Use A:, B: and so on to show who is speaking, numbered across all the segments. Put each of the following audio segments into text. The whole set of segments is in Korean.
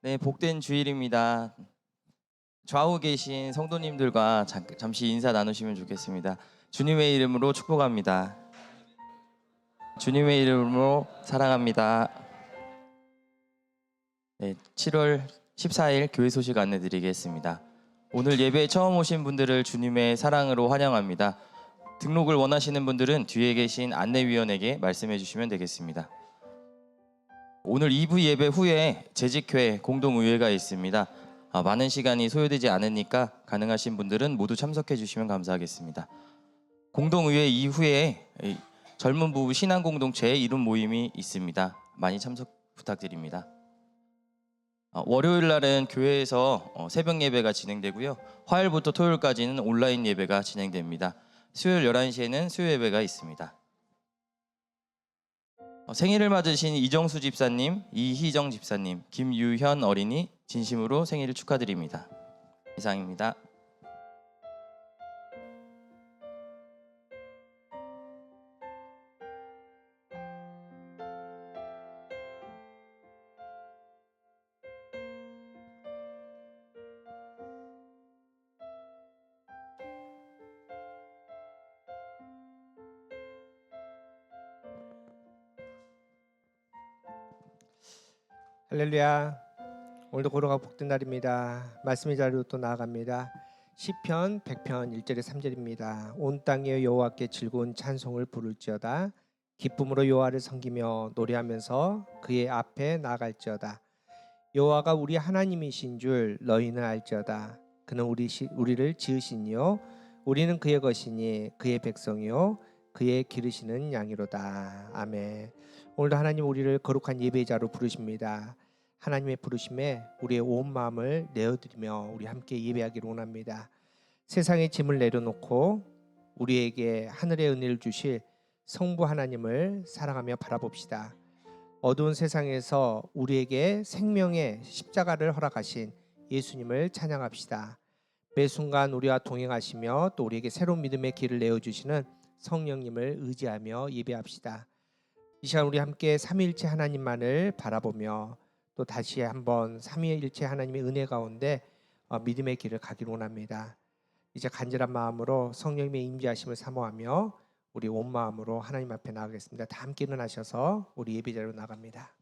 A: 네, 복된 주일입니다. 좌우 계신 성도님들과 잠시 인사 나누시면 좋겠습니다. 주님의 이름으로 축복합니다. 주님의 이름으로 사랑합니다. 네, 7월 14일 교회 소식 안내드리겠습니다. 오늘 예배에 처음 오신 분들을 주님의 사랑으로 환영합니다. 등록을 원하시는 분들은 뒤에 계신 안내위원에게 말씀해 주시면 되겠습니다. 오늘 2부 예배 후에 재직회 공동의회가 있습니다. 많은 시간이 소요되지 않으니까 가능하신 분들은 모두 참석해 주시면 감사하겠습니다. 공동의회 이후에 젊은 부부 신앙공동체 이름 모임이 있습니다. 많이 참석 부탁드립니다. 월요일 날은 교회에서 새벽 예배가 진행되고요. 화요일부터 토요일까지는 온라인 예배가 진행됩니다. 수요일 11시에는 수요 예배가 있습니다. 생일을 맞으신 이정수 집사님, 이희정 집사님, 김유현 어린이 진심으로 생일을 축하드립니다. 이상입니다.
B: 할렐루야. 오늘도 고로가 복된 날입니다. 말씀의 자리로 또 나아갑니다. 시편 100편 1절에 3절입니다. 온 땅에 여호와께 즐거운 찬송을 부를지어다. 기쁨으로 여호와를 섬기며 노래하면서 그의 앞에 나아갈지어다. 여호와가 우리 하나님이신 줄 너희는 알지어다. 그는 우리를 지으시니요 우리는 그의 것이니 그의 백성이요 그의 기르시는 양이로다. 아멘. 오늘도 하나님 우리를 거룩한 예배자로 부르십니다. 하나님의 부르심에 우리의 온 마음을 내어드리며 우리 함께 예배하기를 원합니다. 세상의 짐을 내려놓고 우리에게 하늘의 은혜를 주실 성부 하나님을 사랑하며 바라봅시다. 어두운 세상에서 우리에게 생명의 십자가를 허락하신 예수님을 찬양합시다. 매 순간 우리와 동행하시며 또 우리에게 새로운 믿음의 길을 내어주시는 성령님을 의지하며 예배합시다. 이 시간 우리 함께 삼위일체 하나님만을 바라보며 또 다시 한번 삼위일체 하나님의 은혜 가운데 믿음의 길을 가기를 원합니다. 이제 간절한 마음으로 성령님의 임재하심을 사모하며 우리 온 마음으로 하나님 앞에 나가겠습니다. 다 함께 일어나셔서 우리 예배자리로 나갑니다.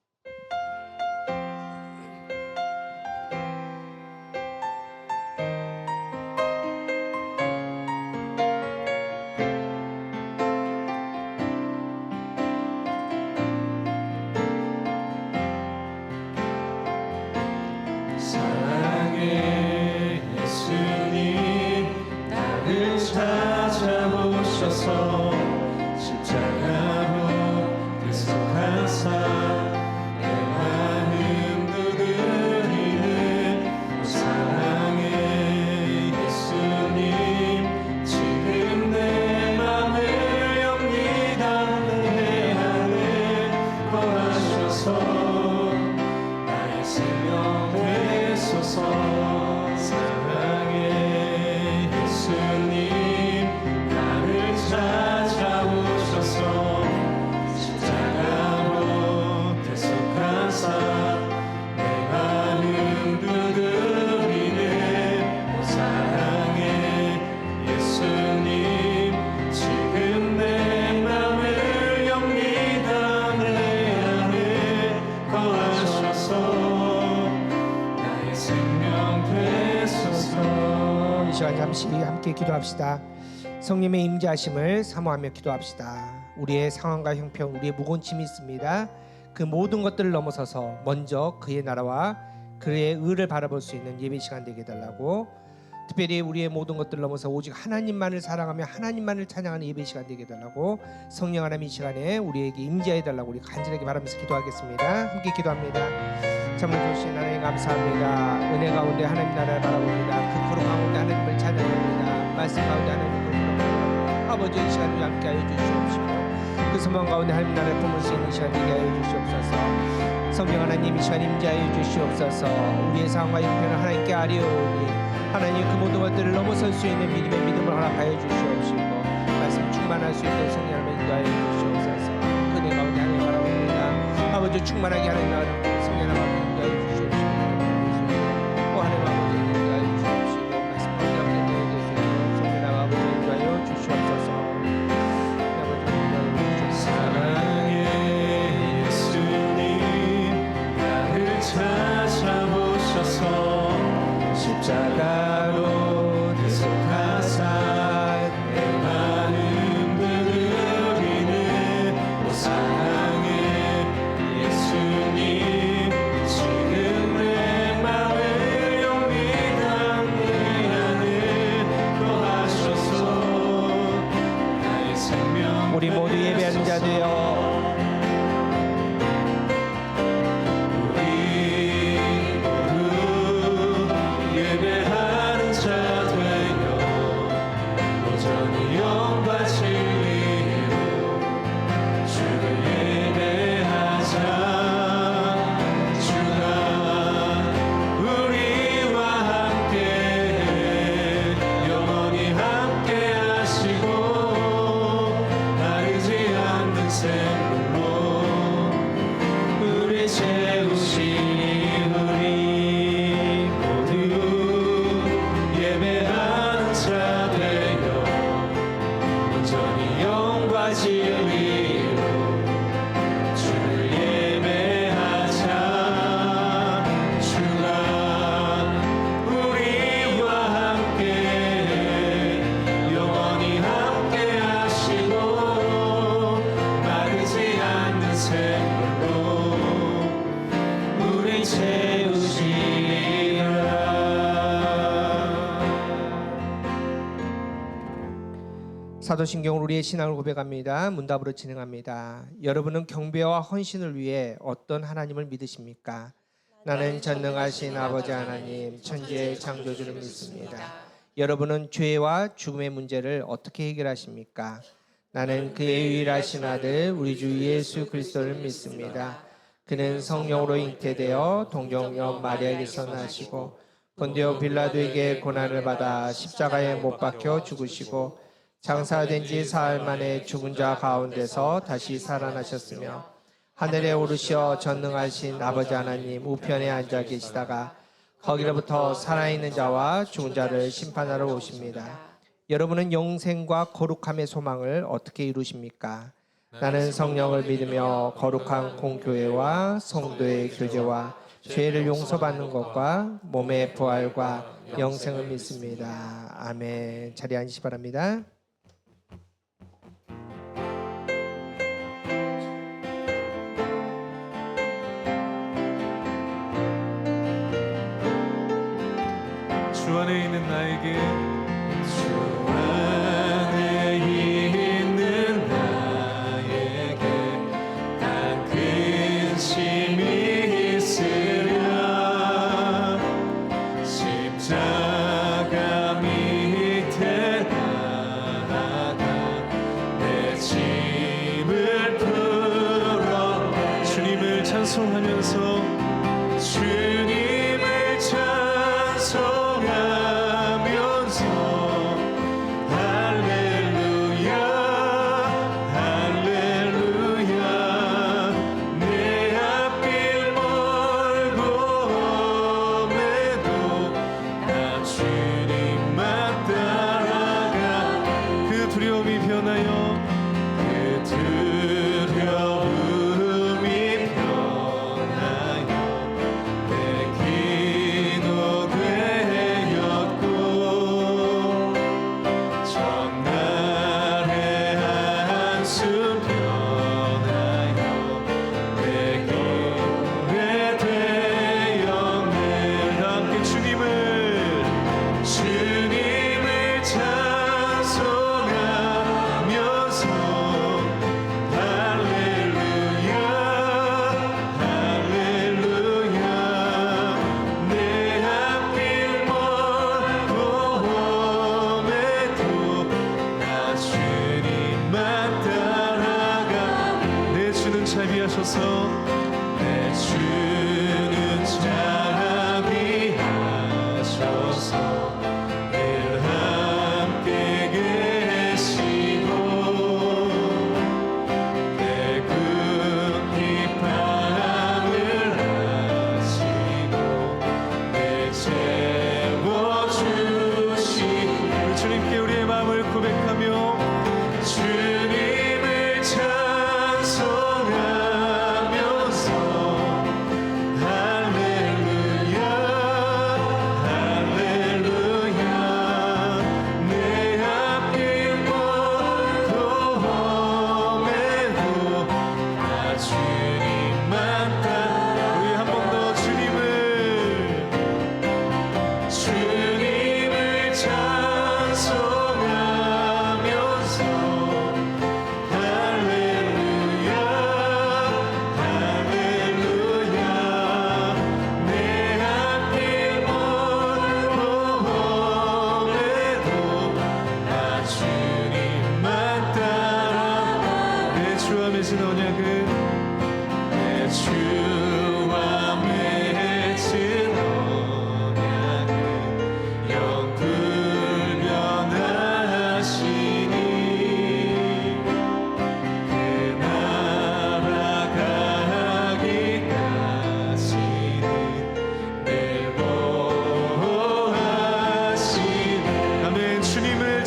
C: 찾아오셔서 십자가로 대속하사 내 마음 두드리는 사랑의 예수님 지금 내 맘을 엽니다. 내 안에 거하셔서 나의 생명 되소서. 사랑의 예수님 찾아오셔서 십자가로 대속하사 내 마음 두드리는 사랑의 예수님 지금 내 맘을 엽니다. 내 안에 거하셔서 나의 생명 되소서.
B: 이 시간 잠시 함께 기도합시다. 성령의 임재하심을 사모하며 기도합시다. 우리의 상황과 형편, 우리의 무거운 짐이 있습니다. 그 모든 것들을 넘어서서 먼저 그의 나라와 그의 의를 바라볼 수 있는 예배 시간 되게 해달라고, 특별히 우리의 모든 것들을 넘어서 오직 하나님만을 사랑하며 하나님만을 찬양하는 예배 시간 되게 해달라고, 성령 하나님 이 시간에 우리에게 임재해 달라고 우리 간절하게 바라면서 기도하겠습니다. 함께 기도합니다. 참을 주신 하나님 감사합니다. 은혜 가운데 하나님 나라를 바라봅니다. 그 거룩 가운데 하나님을 찬양합니다. 말씀 가운데 하나님을 아버지 이 시간을 함께 하여 주시옵시고 그 소망 가운데 하나님 나라를 품을 수 있는 시간 되게 하여 주시옵소서. 성령 하나님 이 시간 임재하여 주시옵소서. 우리의 상황과 형편을 하나님께 아뢰오니 하나님 그 모든 것들을 넘어설 수 있는 믿음을 허락하여 주시옵시고 말씀 충만할 수 있는 성령 하나님 인도하여 주시옵소서. 그네 가운데 하나님 바라봅니다. 아버지 충만하게 하나님 나라를 성령 하나님 인도하여 주시옵시고 자 되어
C: 우리 모두 예배하는 자 되어 온전히 영과 진리로 주를 예배하자.
B: 사도신경으로 우리의 신앙을 고백합니다. 문답으로 진행합니다. 여러분은 경배와 헌신을 위해 어떤 하나님을 믿으십니까? 나는 전능하신 아버지 하나님, 천지의 창조주를 믿습니다. 여러분은 죄와 죽음의 문제를 어떻게 해결하십니까? 나는 그의 유일하신 아들 우리 주 예수 그리스도를 믿습니다. 그는 성령으로 잉태되어 동정녀 마리아에게서 나시고 본디오 빌라도에게 고난을 받아 십자가에 못 박혀 죽으시고 장사된 지 사흘 만에 죽은 자 가운데서 다시 살아나셨으며 하늘에 오르시어 전능하신 아버지 하나님 우편에 앉아 계시다가 거기로부터 살아있는 자와 죽은 자를 심판하러 오십니다. 여러분은 영생과 거룩함의 소망을 어떻게 이루십니까? 나는 성령을 믿으며 거룩한 공교회와 성도의 교제와 죄를 용서받는 것과 몸의 부활과 영생을 믿습니다. 아멘. 자리에 앉으시 바랍니다.
C: 주 안에 있는 나에게 주 안에 있는 나에게 단 근심이 있으랴 십자가 밑에 나아가 내 짐을 풀어 주님을 찬송하면서 주님을 찬송하면서 할렐루야 할렐루야 내 앞길 멀고 험해도 나 주님만 따라가 그 두려움이 변하여 그 두려움이 변하여 내 기도 되었고 전날의 한숨 변하여 내 기회 되었네. 함께 주님을 찬송하면서 할렐루야 할렐루야 내 앞길 멀고 험해도 나 주님만 따라가 내 주는 자비하셔서 내 주는 자비하셔서 늘 함께 계시고 내 급히 밤을 하시고 내 채워주시고 주님께 우리의 마음을 고백하며 주님을 찬송하면서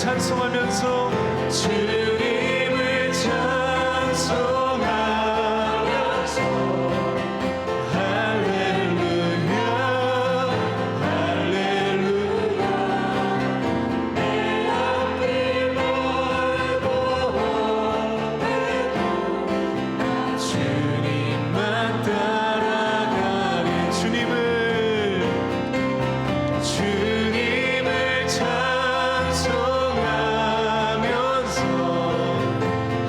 C: 찬송하면서 주님을 찬송하면서 할렐루야 할렐루야 내 앞길 멀고 주님만 따라가리 주님을 찬송하면서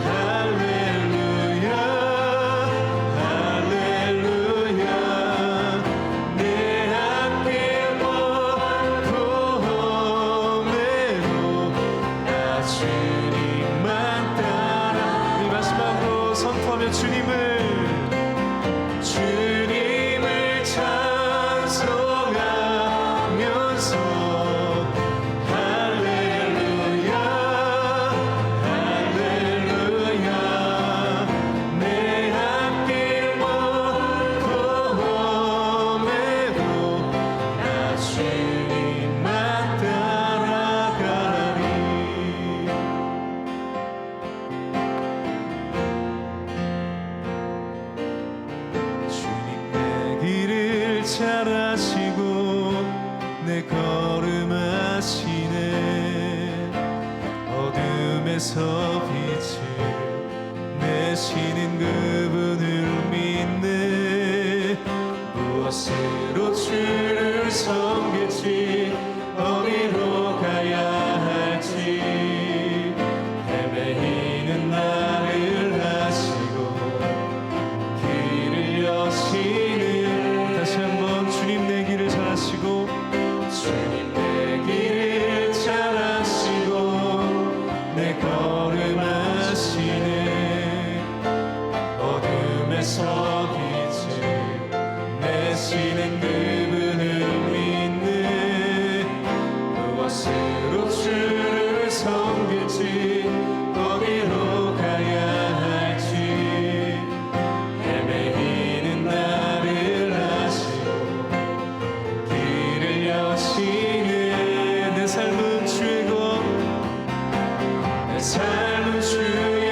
C: 할렐루야 할렐루야 내 앞길 멀고 험해도 나 주님만 따라 우리 마지막으로 선포하며 주님을 찬송하면서 할렐루야 할렐루야 내 앞길 멀고 험해도 나 주님만 따라가리 주님 내 길을 잘 아시고 내 걸음 아시네 어둠에서 빛을 내시는 그분을 믿네 무엇으로 주를 섬길지 어디로 가야 할지 헤매이는 나를 아시고 길을 여시는 다시 한번 주님 내 길을 잘 아시고 주님 내 길을 잘 아시고 내 걸음 아시네 어둠에서 빛을 내시는 그분을 믿네 무엇으로 주를 섬길지 어디로 가야 할지 헤매이는 나를 아시고 길을 여시네 내 삶은 주의 것 내 삶은 주의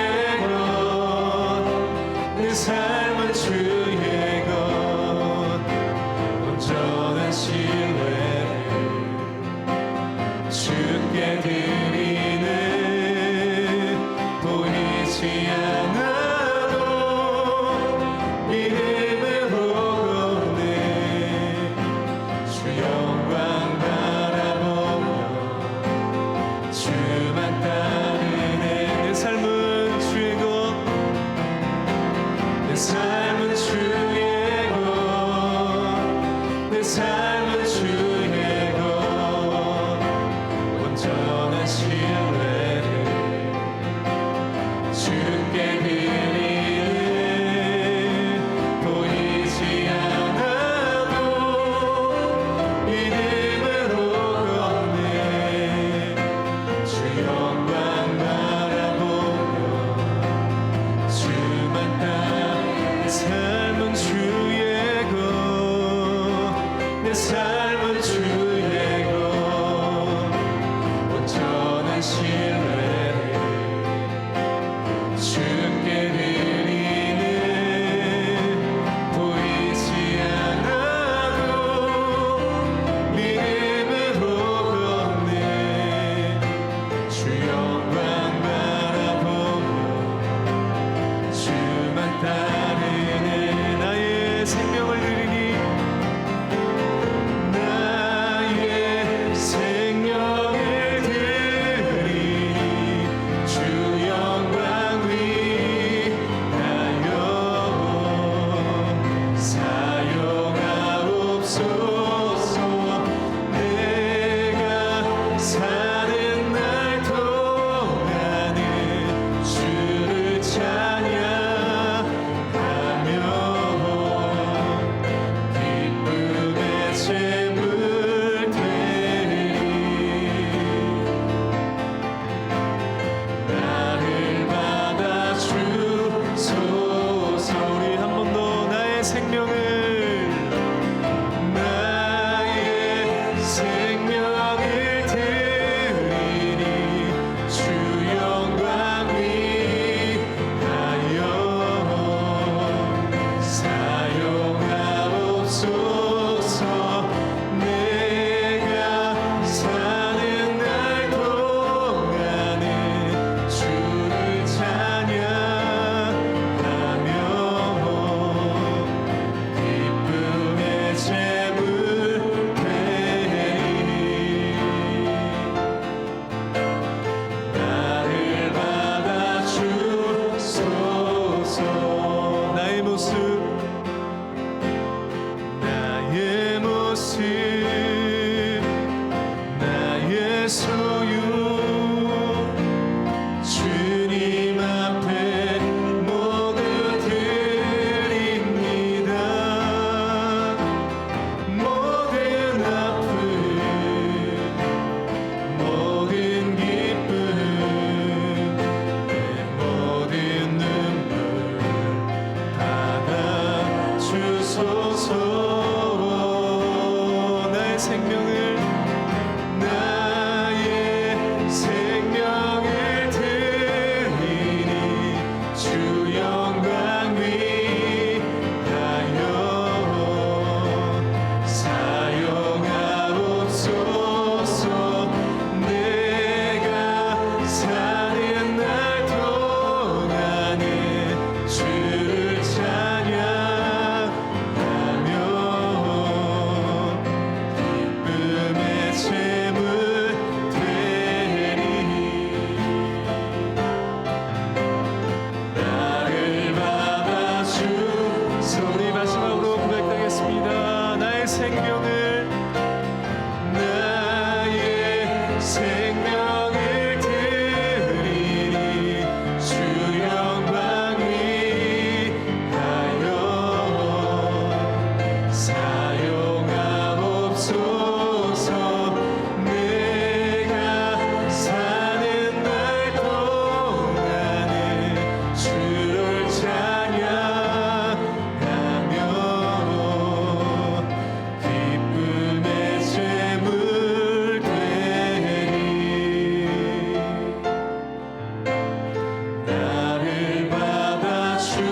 C: 것내 삶은 주의 것 온전한 신뢰를 주께 드리네 보이지 않아도 믿음으로 걷네 주 영광 바라보며 주만 따르네 내 삶은 주의 것내 삶은 주의 것내 삶은 주의 것 온전한 주님 앞에 모두 드립니다. 모든 아픔 모든 기쁨 내 모든 눈물 받아주소서. 나의 생명을 드리니 주 영광 위하여 사용하옵소서. 내가 사는 날 동안에 주를 찬양하며 기쁨의 재물 되리. 나를 받아주소서. 우리 마지막으로 고백하겠습니다. 나의 생명을 드리니 주 영광 위하여 사용하옵소서. 내가 사는 날 동안에 주를 찬양하며 기쁨의 재물 되리. 나를 받아주소서.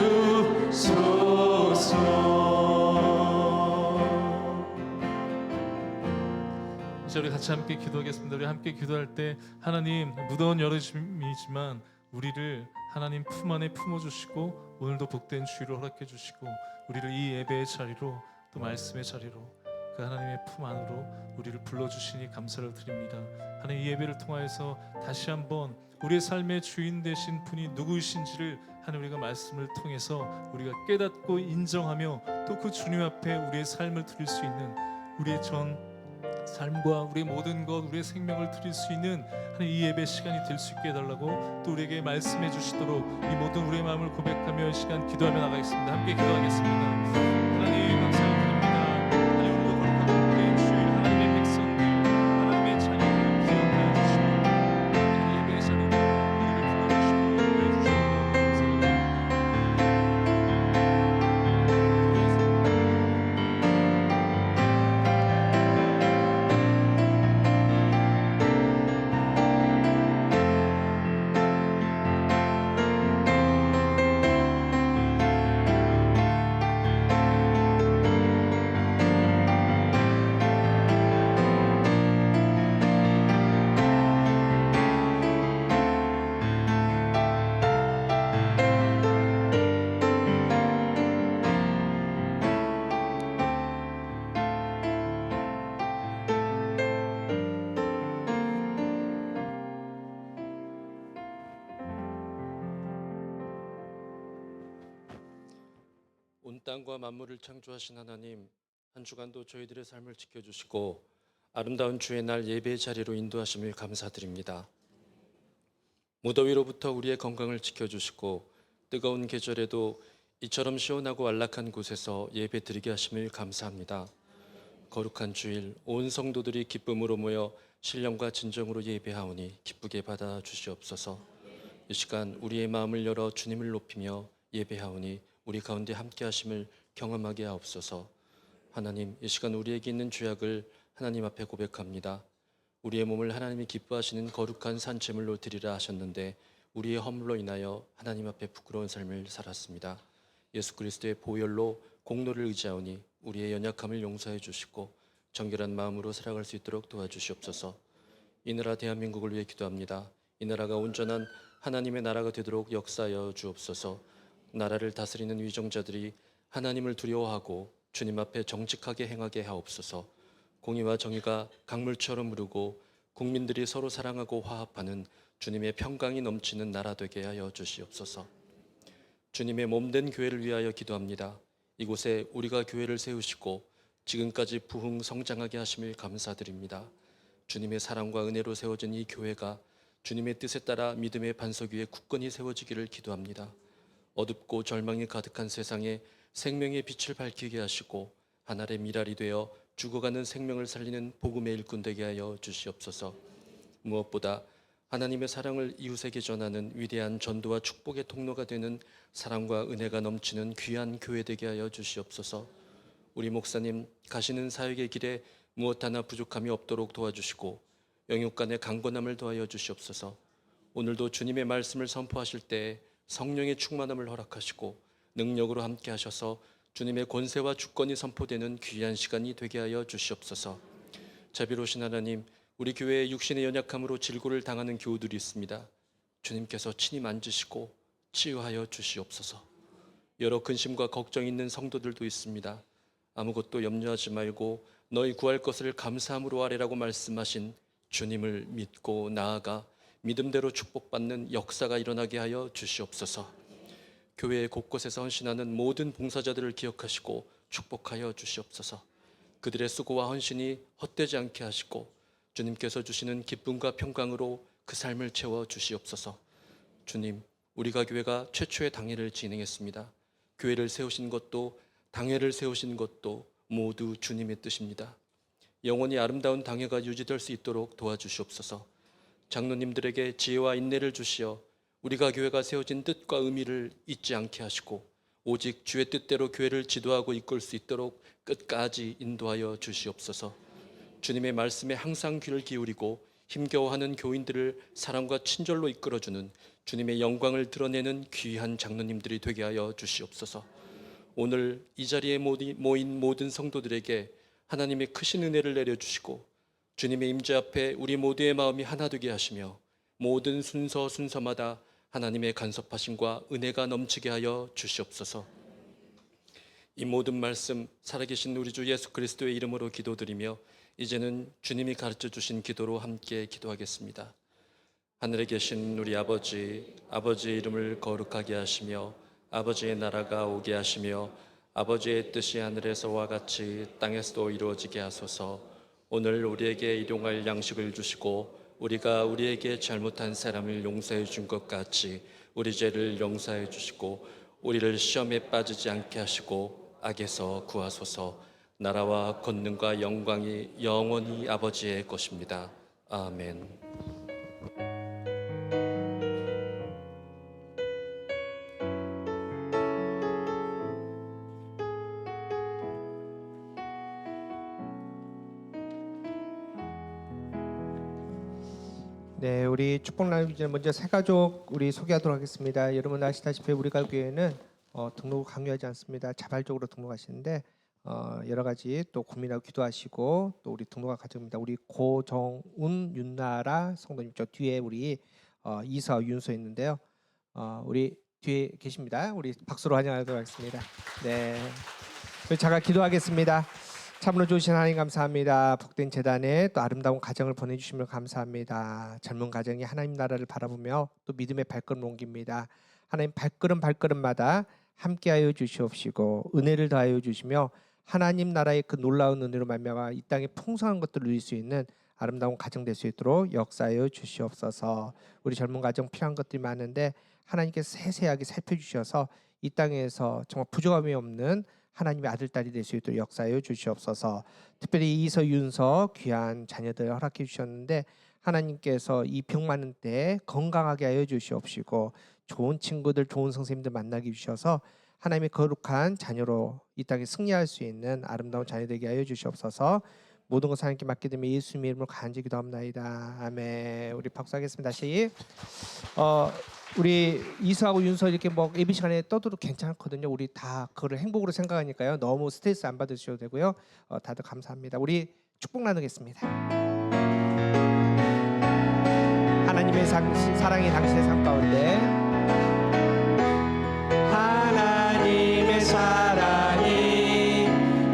D: 이제 우리 같이 함께 기도하겠습니다. 우리 함께 기도할 때 하나님, 무더운 여름이지만 우리를 하나님 품 안에 품어주시고 오늘도 복된 주의를 허락해 주시고 우리를 이 예배의 자리로 또 말씀의 자리로 그 하나님의 품 안으로 우리를 불러주시니 감사를 드립니다. 하나님, 이 예배를 통하여서 다시 한번 우리의 삶의 주인 되신 분이 누구이신지를 하나님 우리가 말씀을 통해서 우리가 깨닫고 인정하며 또 그 주님 앞에 우리의 삶을 드릴 수 있는 우리의 전 삶과 우리의 모든 것, 우리의 생명을 드릴 수 있는 하나님 이 예배 시간이 될 수 있게 해달라고 또 우리에게 말씀해 주시도록 이 모든 우리의 마음을 고백하며 이 시간 기도하며 나가겠습니다. 함께 기도하겠습니다. 하나님 감사드립니다. 하나님, 오늘도 거룩한 복된 주일 하나님의 백성들, 하나님의 자녀들 기억하여 주시고 이 예배의 자리로 우리를 불러주시고 인도해 주시고 감사합니다.
E: 온 땅과 만물을 창조하신 하나님, 한 주간도 저희들의 삶을 지켜주시고 아름다운 주의 날 예배의 자리로 인도하심을 감사드립니다. 무더위로부터 우리의 건강을 지켜주시고 뜨거운 계절에도 이처럼 시원하고 안락한 곳에서 예배 드리게 하심을 감사합니다. 거룩한 주일 온 성도들이 기쁨으로 모여 신령과 진정으로 예배하오니 기쁘게 받아 주시옵소서. 이 시간 우리의 마음을 열어 주님을 높이며 예배하오니 우리 가운데 함께 하심을 경험하게 하옵소서. 하나님, 이 시간 우리에게 있는 죄악을 하나님 앞에 고백합니다. 우리의 몸을 하나님이 기뻐하시는 거룩한 산제물로 드리라 하셨는데 우리의 허물로 인하여 하나님 앞에 부끄러운 삶을 살았습니다. 예수 그리스도의 보혈로 공로를 의지하오니 우리의 연약함을 용서해 주시고 정결한 마음으로 살아갈 수 있도록 도와주시옵소서. 이 나라 대한민국을 위해 기도합니다. 이 나라가 온전한 하나님의 나라가 되도록 역사하여 주옵소서. 나라를 다스리는 위정자들이 하나님을 두려워하고 주님 앞에 정직하게 행하게 하옵소서. 공의와 정의가 강물처럼 흐르고 국민들이 서로 사랑하고 화합하는 주님의 평강이 넘치는 나라 되게 하여 주시옵소서. 주님의 몸된 교회를 위하여 기도합니다. 이곳에 우리가 교회를 세우시고 지금까지 부흥 성장하게 하심을 감사드립니다. 주님의 사랑과 은혜로 세워진 이 교회가 주님의 뜻에 따라 믿음의 반석 위에 굳건히 세워지기를 기도합니다. 어둡고 절망이 가득한 세상에 생명의 빛을 밝히게 하시고 하늘의 미랄이 되어 죽어가는 생명을 살리는 복음의 일꾼 되게 하여 주시옵소서. 무엇보다 하나님의 사랑을 이웃에게 전하는 위대한 전도와 축복의 통로가 되는 사랑과 은혜가 넘치는 귀한 교회 되게 하여 주시옵소서. 우리 목사님 가시는 사역의 길에 무엇 하나 부족함이 없도록 도와주시고 영육간의 강건함을 더하여 주시옵소서. 오늘도 주님의 말씀을 선포하실 때 성령의 충만함을 허락하시고 능력으로 함께 하셔서 주님의 권세와 주권이 선포되는 귀한 시간이 되게 하여 주시옵소서. 자비로우신 하나님, 우리 교회의 육신의 연약함으로 질고를 당하는 교우들이 있습니다. 주님께서 친히 만지시고 치유하여 주시옵소서. 여러 근심과 걱정이 있는 성도들도 있습니다. 아무것도 염려하지 말고 너희 구할 것을 감사함으로 하리라고 말씀하신 주님을 믿고 나아가 믿음대로 축복받는 역사가 일어나게 하여 주시옵소서. 교회 곳곳에서 헌신하는 모든 봉사자들을 기억하시고 축복하여 주시옵소서. 그들의 수고와 헌신이 헛되지 않게 하시고 주님께서 주시는 기쁨과 평강으로 그 삶을 채워 주시옵소서. 주님, 우리가 교회가 최초의 당회를 진행했습니다. 교회를 세우신 것도 당회를 세우신 것도 모두 주님의 뜻입니다. 영원히 아름다운 당회가 유지될 수 있도록 도와주시옵소서. 장로님들에게 지혜와 인내를 주시어 우리가 교회가 세워진 뜻과 의미를 잊지 않게 하시고 오직 주의 뜻대로 교회를 지도하고 이끌 수 있도록 끝까지 인도하여 주시옵소서. 주님의 말씀에 항상 귀를 기울이고 힘겨워하는 교인들을 사랑과 친절로 이끌어주는 주님의 영광을 드러내는 귀한 장로님들이 되게 하여 주시옵소서. 오늘 이 자리에 모인 모든 성도들에게 하나님의 크신 은혜를 내려주시고 주님의 임재 앞에 우리 모두의 마음이 하나 되게 하시며 모든 순서마다 하나님의 간섭하심과 은혜가 넘치게 하여 주시옵소서. 이 모든 말씀 살아계신 우리 주 예수 그리스도의 이름으로 기도드리며 이제는 주님이 가르쳐 주신 기도로 함께 기도하겠습니다. 하늘에 계신 우리 아버지, 아버지의 이름을 거룩하게 하시며 아버지의 나라가 오게 하시며 아버지의 뜻이 하늘에서와 같이 땅에서도 이루어지게 하소서. 오늘 우리에게 일용할 양식을 주시고 우리가 우리에게 잘못한 사람을 용서해 준 것 같이 우리 죄를 용서해 주시고 우리를 시험에 빠지지 않게 하시고 악에서 구하소서. 나라와 권능과 영광이 영원히 아버지의 것입니다. 아멘.
B: 네, 우리 축복 나누기 전에 먼저 새 가족 우리 소개하도록 하겠습니다. 여러분 아시다시피 우리가 교회는 등록을 강요하지 않습니다. 자발적으로 등록하시는데 여러 가지 또 고민하고 기도하시고 또 우리 등록할 가정입니다. 우리 고정운, 윤나라 성도님 저 뒤에 우리 이서, 윤서 있는데요. 우리 뒤에 계십니다. 우리 박수로 환영하도록 하겠습니다. 네, 우리 잠깐 기도하겠습니다. 참으로 좋으신 하나님 감사합니다. 복된 재단에 또 아름다운 가정을 보내주시면 감사합니다. 젊은 가정이 하나님 나라를 바라보며 또 믿음의 발걸음 옮깁니다. 하나님 발걸음마다 함께하여 주시옵시고 은혜를 더하여 주시며 하나님 나라의 그 놀라운 은혜로 말미암아 이 땅에 풍성한 것들을 누릴 수 있는 아름다운 가정 될 수 있도록 역사하여 주시옵소서. 우리 젊은 가정 필요한 것들이 많은데 하나님께서 세세하게 살펴주셔서 이 땅에서 정말 부족함이 없는 하나님의 아들, 딸이 될 수 있도록 역사하여 주시옵소서. 특별히 이서, 윤서 귀한 자녀들 허락해 주셨는데 하나님께서 이 병 많은 때 건강하게 하여 주시옵시고 좋은 친구들, 좋은 선생님들 만나게 주셔서 하나님의 거룩한 자녀로 이 땅에 승리할 수 있는 아름다운 자녀 되게 하여 주시옵소서. 모든 것을 하나님께 맡게 되면 예수님의 이름으로 간절히 기도합나이다. 아멘. 우리 박수하겠습니다. 다시 우리 이수하고 윤서 이렇게 뭐 예배 시간에 떠들어도 괜찮거든요. 우리 다 그거를 행복으로 생각하니까요. 너무 스트레스 안 받으셔도 되고요. 다들 감사합니다. 우리 축복 나누겠습니다. 하나님의 사랑이 당신의 삶 가운데 하나님의 사랑이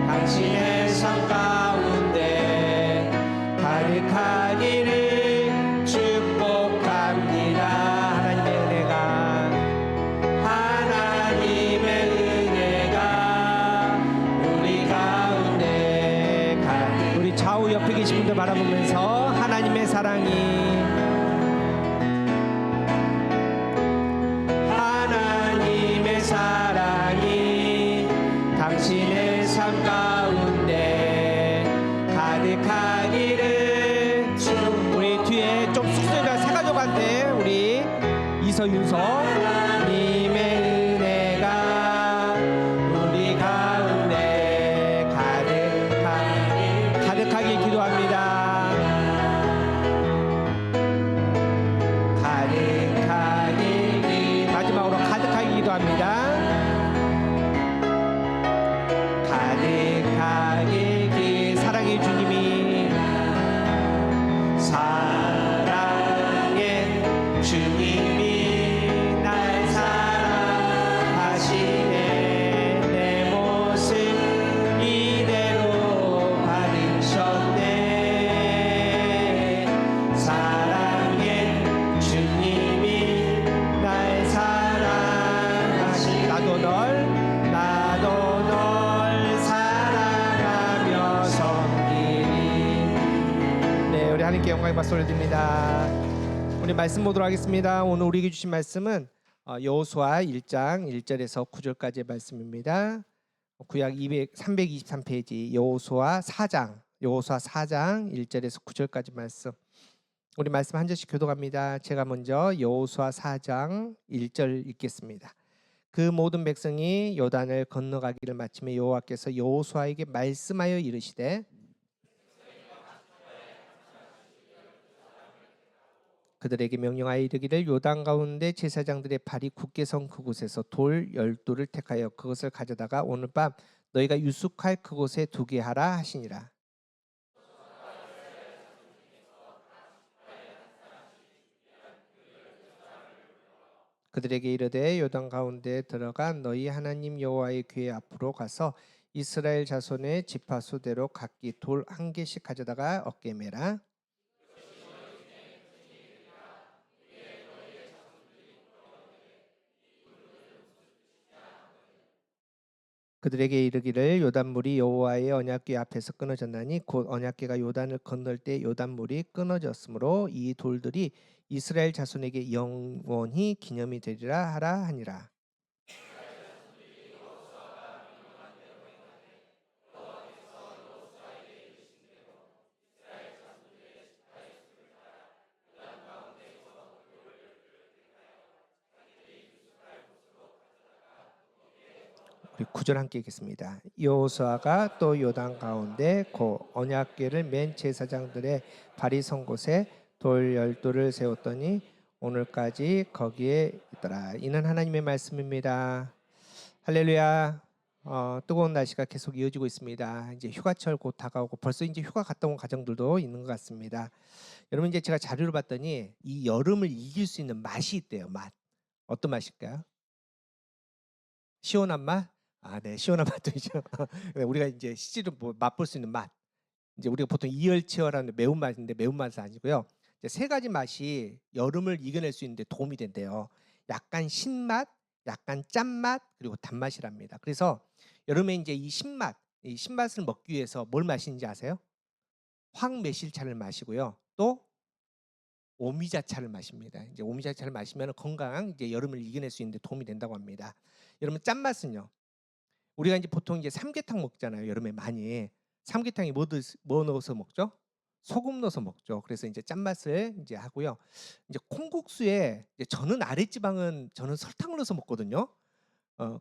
B: 당신의 삶 가운데 가득하기를 축복합니다. 하나님의 은혜가 우리 가운데 우리 좌우 옆에 계신 분들 바라보면서 하나님의 사랑이 당신의 삶 가운데 가득하기를. 우리 뒤에 좀 숙소가 세 가족한테 우리 이서윤서 님의 은혜가 우리 가운데 가득하게 기도합니다. 마지막으로 가득하게 기도합니다. 가득하게 사랑의 주님이 사랑의 주님이 날 사랑하시네. 내 모습 이대로 받으셨네. 사랑의 주님이 날 사랑하시네. 나도 널 사랑하며 섬기리. 네, 우리 하나님께 영광의 박수 올려드립니다. 우리 말씀 보도록 하겠습니다. 오늘 우리에게 주신 말씀은 여호수아 1장 1절에서 9절까지의 말씀입니다. 구약 323페이지 여호수아 4장 1절에서 9절까지 말씀. 우리 말씀 한 절씩 교독합니다. 제가 먼저 여호수아 4장 1절 읽겠습니다. 그 모든 백성이 요단을 건너가기를 마치며 여호와께서 여호수아에게 말씀하여 이르시되 그들에게 명령하여 이르기를 요단 가운데 제사장들의 발이 굳게 선 그곳에서 돌 12돌을 택하여 그것을 가져다가 오늘 밤 너희가 유숙할 그곳에 두게 하라 하시니라. 그들에게 이르되 요단 가운데 들어가 너희 하나님 여호와의 궤 앞으로 가서 이스라엘 자손의 지파 수대로 각기 돌 한 개씩 가져다가 어깨에 매라. 그들에게 이르기를 요단물이 여호와의 언약궤 앞에서 끊어졌나니 곧 언약궤가 요단을 건널 때 요단물이 끊어졌으므로 이 돌들이 이스라엘 자손에게 영원히 기념이 되리라 하라 하니라. 우리 9절 함께 읽겠습니다. 여호수아가 또 요단 가운데 그 언약궤를 맨 제사장들의 발이 선 곳에 돌 12돌을 세웠더니 오늘까지 거기에 있더라. 이는 하나님의 말씀입니다. 할렐루야. 뜨거운 날씨가 계속 이어지고 있습니다. 이제 휴가철 곧 다가오고 벌써 이제 휴가 갔다 온 가정들도 있는 것 같습니다. 여러분 이제 제가 자료를 봤더니 이 여름을 이길 수 있는 맛이 있대요. 맛. 어떤 맛일까요? 시원한 맛? 네, 시원한 맛도 있죠. 우리가 이제 실제로 맛볼 수 있는 맛. 이제 우리가 보통 이열치열하는 매운맛인데 매운맛은 아니고요. 이제 세 가지 맛이 여름을 이겨낼 수 있는데 도움이 된대요. 약간 신맛, 약간 짠맛, 그리고 단맛이랍니다. 그래서 여름에 이제 이 신맛을 먹기 위해서 뭘 마시는지 아세요? 황매실차를 마시고요. 또 오미자차를 마십니다. 이제 오미자차를 마시면 건강한 이제 여름을 이겨낼 수 있는데 도움이 된다고 합니다. 여러분 짠맛은요. 우리가 이제 보통 이제 삼계탕 먹잖아요. 여름에 많이. 삼계탕에 뭐 넣어서 먹죠? 소금 넣어서 먹죠. 그래서 이제 짠맛을 이제 하고요. 이제 콩국수에 이제 저는 아랫지방은 저는 설탕을 넣어서 먹거든요.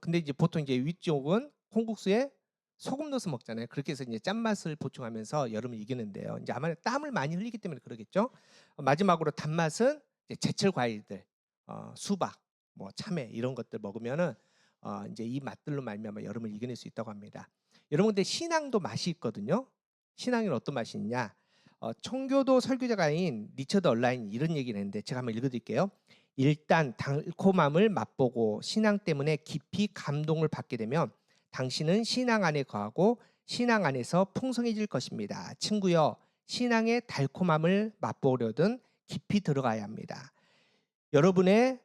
B: 근데 이제 보통 이제 위쪽은 콩국수에 소금 넣어서 먹잖아요. 그렇게 해서 이제 짠맛을 보충하면서 여름을 이기는데요. 이제 아마 땀을 많이 흘리기 때문에 그러겠죠. 마지막으로 단맛은 이제 제철 과일들, 수박, 뭐 참외 이런 것들 먹으면은 이제 이 맛들로 말미암아 여름을 이겨낼 수 있다고 합니다. 여러분 근데 신앙도 맛이 있거든요. 신앙에는 어떤 맛이 있냐? 청교도 설교자가인 리처드 얼라인이 이런 얘기를 했는데 제가 한번 읽어드릴게요. 일단 달콤함을 맛보고 신앙 때문에 깊이 감동을 받게 되면 당신은 신앙 안에 거하고 신앙 안에서 풍성해질 것입니다. 친구여, 신앙의 달콤함을 맛보려든 깊이 들어가야 합니다. 여러분의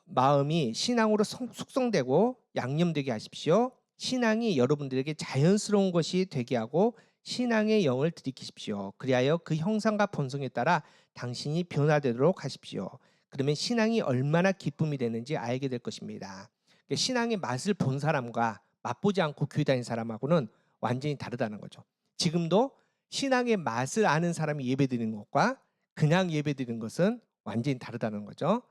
B: 마음이 신앙으로 숙성되고 양념되게 하십시오. 신앙이 여러분들에게 자연스러운 것이 되게 하고 신앙의 영을 들이키십시오. 그리하여 그 형상과 본성에 따라 당신이 변화되도록 하십시오. 그러면 신앙이 얼마나 기쁨이 되는지 알게 될 것입니다. 그러니까 신앙의 맛을 본 사람과 맛보지 않고 교회 다니는 사람하고는 완전히 다르다는 거죠. 지금도 신앙의 맛을 아는 사람이 예배드리는 것과 그냥 예배드리는 것은 완전히 다르다는 거죠.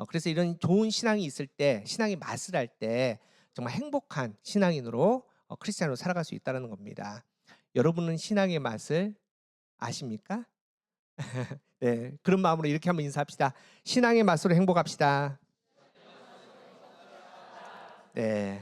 B: 그래서 이런 좋은 신앙이 있을 때, 신앙의 맛을 알 때 정말 행복한 신앙인으로 크리스찬으로 살아갈 수 있다는 겁니다. 여러분은 신앙의 맛을 아십니까? 네, 그런 마음으로 이렇게 한번 인사합시다. 신앙의 맛으로 행복합시다. 네,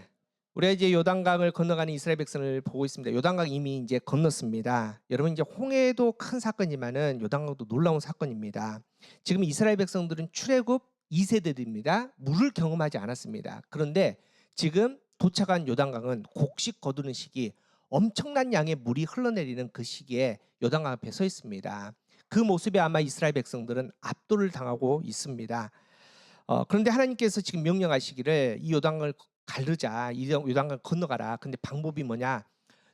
B: 우리가 이제 요단강을 건너가는 이스라엘 백성을 보고 있습니다. 요단강 이미 이제 건넜습니다. 여러분 이제 홍해도 큰 사건이지만은 요단강도 놀라운 사건입니다. 지금 이스라엘 백성들은 출애굽 2세대들입니다. 물을 경험하지 않았습니다. 그런데 지금 도착한 요단강은 곡식 거두는 시기, 엄청난 양의 물이 흘러내리는 그 시기에 요단강 앞에 서 있습니다. 그 모습에 아마 이스라엘 백성들은 압도를 당하고 있습니다. 그런데 하나님께서 지금 명령하시기를 이 요단강을 가르자, 이 요단강을 건너가라. 근데 방법이 뭐냐?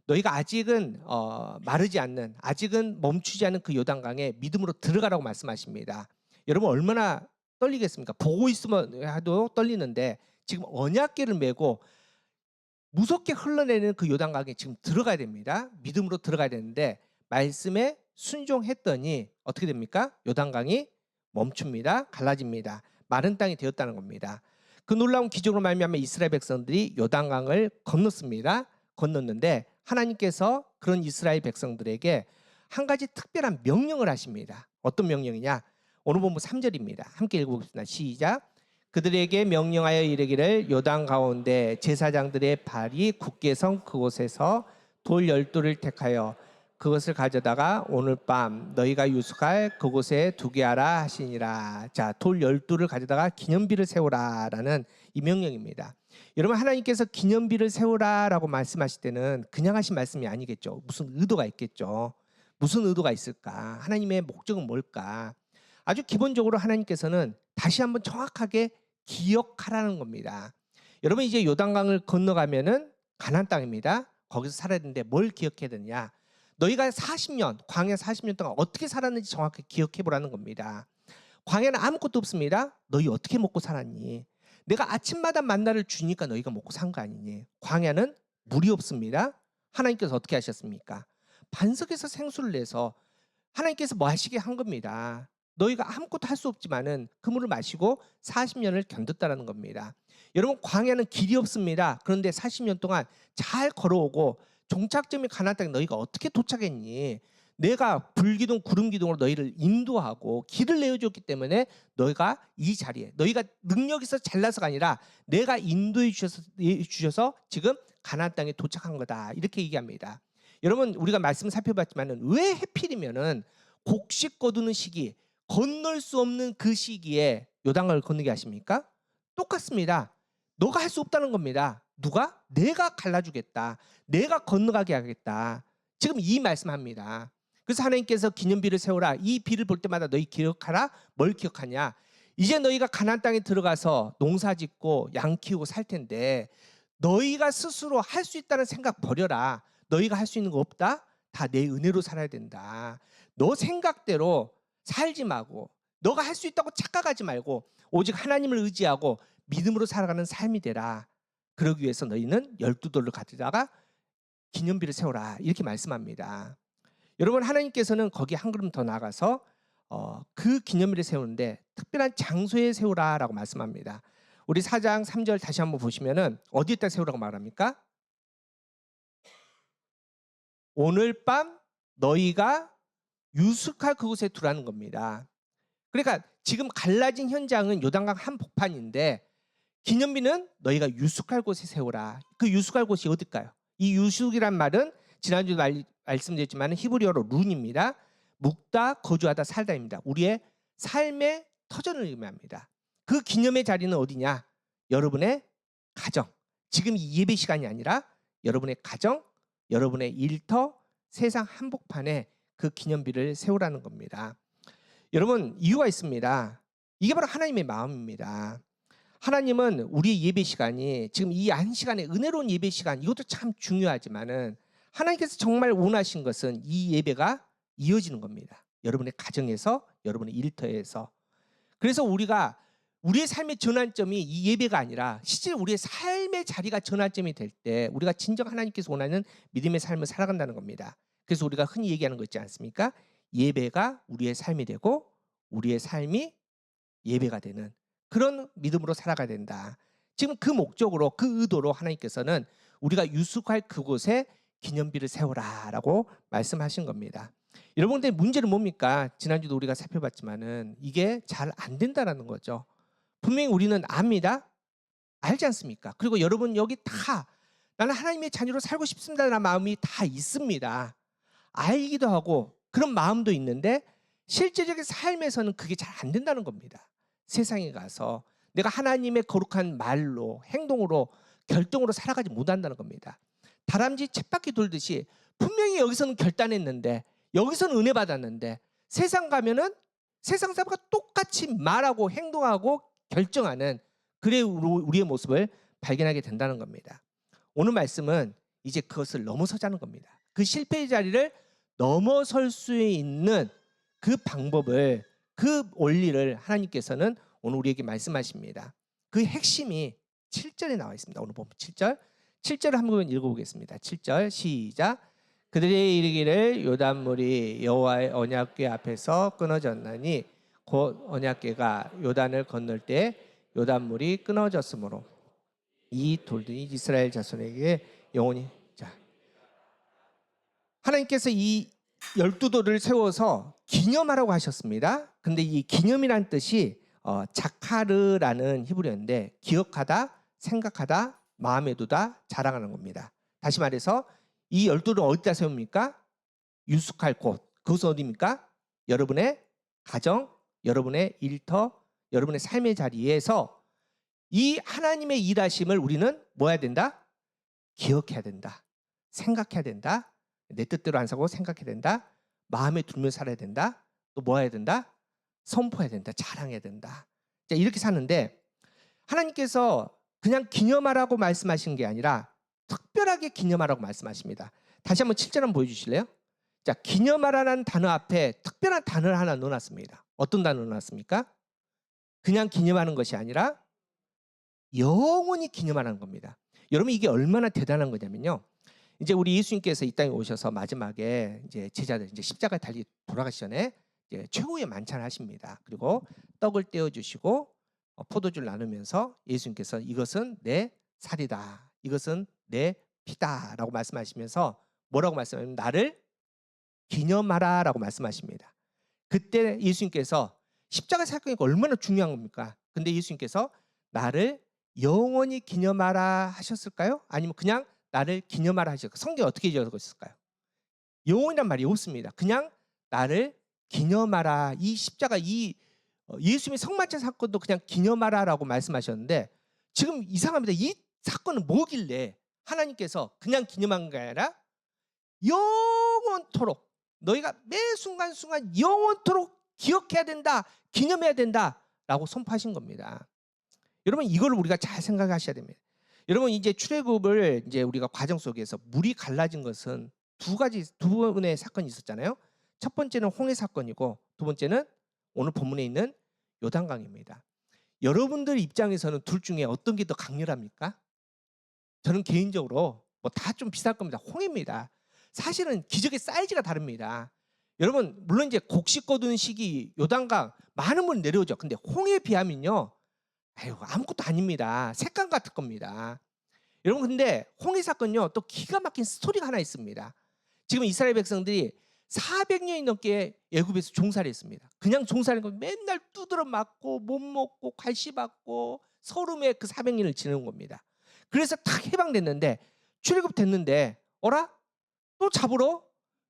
B: 너희가 아직은 마르지 않는, 아직은 멈추지 않은 그 요단강에 믿음으로 들어가라고 말씀하십니다. 여러분 얼마나 떨리겠습니까? 보고 있으면 해도 떨리는데 지금 언약궤를 메고 무섭게 흘러내리는 그 요단강에 지금 들어가야 됩니다. 믿음으로 들어가야 되는데 말씀에 순종했더니 어떻게 됩니까? 요단강이 멈춥니다. 갈라집니다. 마른 땅이 되었다는 겁니다. 그 놀라운 기적으로 말미암아 이스라엘 백성들이 요단강을 건넜습니다. 건넜는데 하나님께서 그런 이스라엘 백성들에게 한 가지 특별한 명령을 하십니다. 어떤 명령이냐? 오늘 본문 3절입니다. 함께 읽어보겠습니다. 시작. 그들에게 명령하여 이르기를 요단 가운데 제사장들의 발이 굳게 선 그곳에서 돌 12를 택하여 그것을 가져다가 오늘 밤 너희가 유숙할 그곳에 두게 하라 하시니라. 자, 돌 12를 가져다가 기념비를 세우라라는 이 명령입니다. 여러분 하나님께서 기념비를 세우라라고 말씀하실 때는 그냥 하신 말씀이 아니겠죠. 무슨 의도가 있겠죠. 무슨 의도가 있을까? 하나님의 목적은 뭘까? 아주 기본적으로 하나님께서는 다시 한번 정확하게 기억하라는 겁니다. 여러분 이제 요단강을 건너가면은 가나안 땅입니다. 거기서 살아야 되는데 뭘 기억해야 되냐? 너희가 40년, 광야 40년 동안 어떻게 살았는지 정확하게 기억해 보라는 겁니다. 광야는 아무것도 없습니다. 너희 어떻게 먹고 살았니? 내가 아침마다 만나를 주니까 너희가 먹고 산 거 아니니? 광야는 물이 없습니다. 하나님께서 어떻게 하셨습니까? 반석에서 생수를 내서 하나님께서 뭐 하시게 한 겁니다. 너희가 아무것도 할 수 없지만은 그 물을 마시고 40년을 견뎠다는 겁니다. 여러분 광야는 길이 없습니다. 그런데 40년 동안 잘 걸어오고 종착점이 가나안 땅에 너희가 어떻게 도착했니? 내가 불기둥 구름기둥으로 너희를 인도하고 길을 내어줬기 때문에 너희가 이 자리에 너희가 능력이 있어 잘나서가 아니라 내가 인도해 주셔서 지금 가나안 땅에 도착한 거다. 이렇게 얘기합니다. 여러분 우리가 말씀 살펴봤지만은 왜 하필이면은 곡식 거두는 시기 건널 수 없는 그 시기에 요단강을 건너게 하십니까? 똑같습니다. 너가 할 수 없다는 겁니다. 누가? 내가 갈라주겠다. 내가 건너가게 하겠다. 지금 이 말씀합니다. 그래서 하나님께서 기념비를 세우라. 이 비를 볼 때마다 너희 기억하라. 뭘 기억하냐? 이제 너희가 가나안 땅에 들어가서 농사짓고 양 키우고 살 텐데 너희가 스스로 할 수 있다는 생각 버려라. 너희가 할 수 있는 거 없다? 다 내 은혜로 살아야 된다. 너 생각대로 살지 말고 너가 할 수 있다고 착각하지 말고 오직 하나님을 의지하고 믿음으로 살아가는 삶이 되라. 그러기 위해서 너희는 12돌을 가져다가 기념비를 세워라. 이렇게 말씀합니다. 여러분 하나님께서는 거기 한 걸음 더 나가서 그 기념비를 세우는데 특별한 장소에 세우라라고 말씀합니다. 우리 4장 3절 다시 한번 보시면은 어디에다 세우라고 말합니까? 오늘 밤 너희가 유숙할 그곳에 두라는 겁니다. 그러니까 지금 갈라진 현장은 요단강 한복판인데 기념비는 너희가 유숙할 곳에 세우라. 그 유숙할 곳이 어딜까요? 이 유숙이란 말은 지난주에 말씀드렸지만 히브리어로 룬입니다. 묵다, 거주하다, 살다입니다. 우리의 삶의 터전을 의미합니다. 그 기념의 자리는 어디냐? 여러분의 가정. 지금 이 예배 시간이 아니라 여러분의 가정, 여러분의 일터, 세상 한복판에 그 기념비를 세우라는 겁니다. 여러분 이유가 있습니다. 이게 바로 하나님의 마음입니다. 하나님은 우리의 예배 시간이 지금 이 한 시간의 은혜로운 예배 시간 이것도 참 중요하지만은 하나님께서 정말 원하신 것은 이 예배가 이어지는 겁니다. 여러분의 가정에서, 여러분의 일터에서. 그래서 우리가 우리의 삶의 전환점이 이 예배가 아니라 실제 우리의 삶의 자리가 전환점이 될 때 우리가 진정 하나님께서 원하는 믿음의 삶을 살아간다는 겁니다. 그래서 우리가 흔히 얘기하는 거 있지 않습니까? 예배가 우리의 삶이 되고 우리의 삶이 예배가 되는 그런 믿음으로 살아가야 된다. 지금 그 목적으로, 그 의도로 하나님께서는 우리가 유숙할 그곳에 기념비를 세워라라고 말씀하신 겁니다. 여러분, 근데 문제는 뭡니까? 지난주도 우리가 살펴봤지만은 이게 잘 안 된다라는 거죠. 분명히 우리는 압니다. 알지 않습니까? 그리고 여러분 여기 다 나는 하나님의 자녀로 살고 싶습니다라는 마음이 다 있습니다. 알기도 하고 그런 마음도 있는데 실제적인 삶에서는 그게 잘 안 된다는 겁니다. 세상에 가서 내가 하나님의 거룩한 말로, 행동으로, 결정으로 살아가지 못한다는 겁니다. 다람쥐 쳇바퀴 돌듯이 분명히 여기서는 결단했는데, 여기서는 은혜 받았는데, 세상 가면은 세상 사람과 똑같이 말하고 행동하고 결정하는 그래 우리의 모습을 발견하게 된다는 겁니다. 오늘 말씀은 이제 그것을 넘어서자는 겁니다. 그 실패의 자리를 넘어설 수 있는 그 방법을, 그 원리를 하나님께서는 오늘 우리에게 말씀하십니다. 그 핵심이 7절에 나와 있습니다. 오늘 보면 7절을 한번 읽어보겠습니다. 7절 시작. 그들이 이르기를 요단물이 여호와의 언약궤 앞에서 끊어졌나니 곧 언약궤가 요단을 건널 때 요단물이 끊어졌으므로 이 돌들이 이스라엘 자손에게 영원히. 자, 하나님께서 이 12돌을 세워서 기념하라고 하셨습니다. 근데 이 기념이란 뜻이 자카르라는 히브리어인데 기억하다, 생각하다, 마음에 두다, 자랑하는 겁니다. 다시 말해서 이 12돌을 어디다 세웁니까? 유숙할 곳. 그것은 어디입니까? 여러분의 가정, 여러분의 일터, 여러분의 삶의 자리에서 이 하나님의 일하심을 우리는 뭐 해야 된다? 기억해야 된다. 생각해야 된다. 내 뜻대로 안 사고 생각해야 된다. 마음에 두며 살아야 된다. 또 뭐 해야 된다? 선포해야 된다. 자랑해야 된다. 자, 이렇게 사는데 하나님께서 그냥 기념하라고 말씀하신 게 아니라 특별하게 기념하라고 말씀하십니다. 다시 한번 7절 한번 보여주실래요? 자, 기념하라는 단어 앞에 특별한 단어를 하나 넣어놨습니다. 어떤 단어 넣어놨습니까? 그냥 기념하는 것이 아니라 영원히 기념하라는 겁니다. 여러분, 이게 얼마나 대단한 거냐면요. 이제 우리 예수님께서 이 땅에 오셔서 마지막에 이제 제자들 이제 십자가에 달리 돌아가시 전에 이제 최후의 만찬을 하십니다. 그리고 떡을 떼어 주시고 포도주를 나누면서 예수님께서 이것은 내 살이다, 이것은 내 피다라고 말씀하시면서 뭐라고 말씀하시면 나를 기념하라라고 말씀하십니다. 그때 예수님께서 십자가 사건이 얼마나 중요한 겁니까? 근데 예수님께서 나를 영원히 기념하라 하셨을까요? 아니면 그냥 나를 기념하라 하셨을까요? 성경에 어떻게 적었을까요? 영원이란 말이 없습니다. 그냥 나를 기념하라. 이 십자가, 이 예수님의 성만찬 사건도 그냥 기념하라라고 말씀하셨는데 지금 이상합니다. 이 사건은 뭐길래 하나님께서 그냥 기념한 게 아니라 영원토록, 너희가 매 순간순간 영원토록 기억해야 된다, 기념해야 된다라고 선포하신 겁니다. 여러분, 이걸 우리가 잘 생각하셔야 됩니다. 여러분, 이제 출애굽을 이제 우리가 과정 속에서 물이 갈라진 것은 두 번의 사건이 있었잖아요. 첫 번째는 홍해 사건이고 두 번째는 오늘 본문에 있는 요단강입니다. 여러분들 입장에서는 둘 중에 어떤 게 더 강렬합니까? 저는 개인적으로 뭐 다 좀 비슷할 겁니다. 홍해입니다. 사실은 기적의 사이즈가 다릅니다. 여러분, 물론 이제 곡식 거두는 시기 요단강 많은 물 내려오죠. 근데 홍해에 비하면요, 아유, 아무것도 아닙니다. 색감 같을 겁니다. 여러분, 근데 홍해 사건요 또 기가 막힌 스토리가 하나 있습니다. 지금 이스라엘 백성들이 400년이 넘게 애굽에서 종살이 했습니다. 그냥 종살이는 거 맨날 두드러 맞고 못 먹고 괄시받고 서름에 그 400년을 지내는 겁니다. 그래서 탁 해방됐는데 출애굽 됐는데 어라? 또 잡으러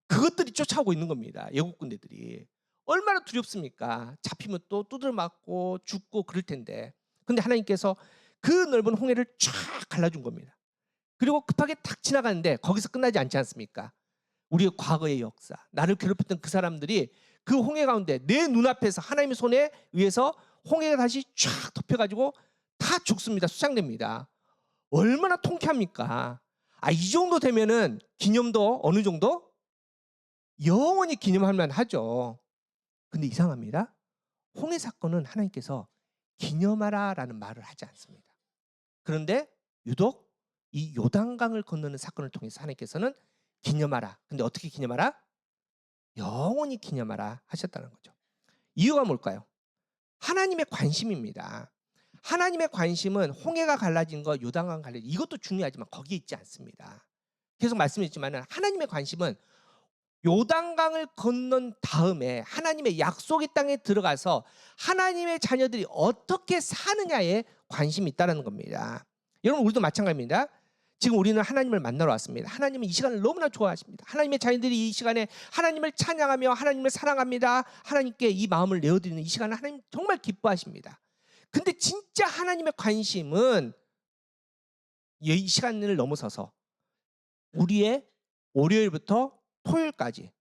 B: 그것들이 쫓아오고 있는 겁니다. 애국 군대들이. 얼마나 두렵습니까? 잡히면 또 두드러 맞고 죽고 그럴 텐데. 근데 하나님께서 그 넓은 홍해를 쫙 갈라준 겁니다. 그리고 급하게 탁 지나가는데 거기서 끝나지 않지 않습니까? 우리의 과거의 역사, 나를 괴롭혔던 그 사람들이 그 홍해 가운데 내 눈앞에서 하나님의 손에 의해서 홍해가 다시 쫙 덮여가지고 다 죽습니다. 수장됩니다. 얼마나 통쾌합니까? 이 정도 되면은 기념도 어느 정도 영원히 기념할 만하죠. 근데 이상합니다. 홍해 사건은 하나님께서 기념하라라는 말을 하지 않습니다. 그런데 유독 이 요단강을 건너는 사건을 통해서 하나님께서는 기념하라. 근데 어떻게 기념하라? 영원히 기념하라 하셨다는 거죠. 이유가 뭘까요? 하나님의 관심입니다. 하나님의 관심은 홍해가 갈라진 거, 요단강 갈라진 거, 이것도 중요하지만 거기에 있지 않습니다. 계속 말씀드렸지만 하나님의 관심은 요단강을 건넌 다음에 하나님의 약속의 땅에 들어가서 하나님의 자녀들이 어떻게 사느냐에 관심이 있다는 겁니다. 여러분, 우리도 마찬가지입니다. 지금 우리는 하나님을 만나러 왔습니다. 하나님은 이 시간을 너무나 좋아하십니다. 하나님의 자녀들이 이 시간에 하나님을 찬양하며 하나님을 사랑합니다. 하나님께 이 마음을 내어드리는 이 시간을 하나님 정말 기뻐하십니다. 근데 진짜 하나님의 관심은 이 시간을 넘어서서 우리의 월요일부터 토요일까지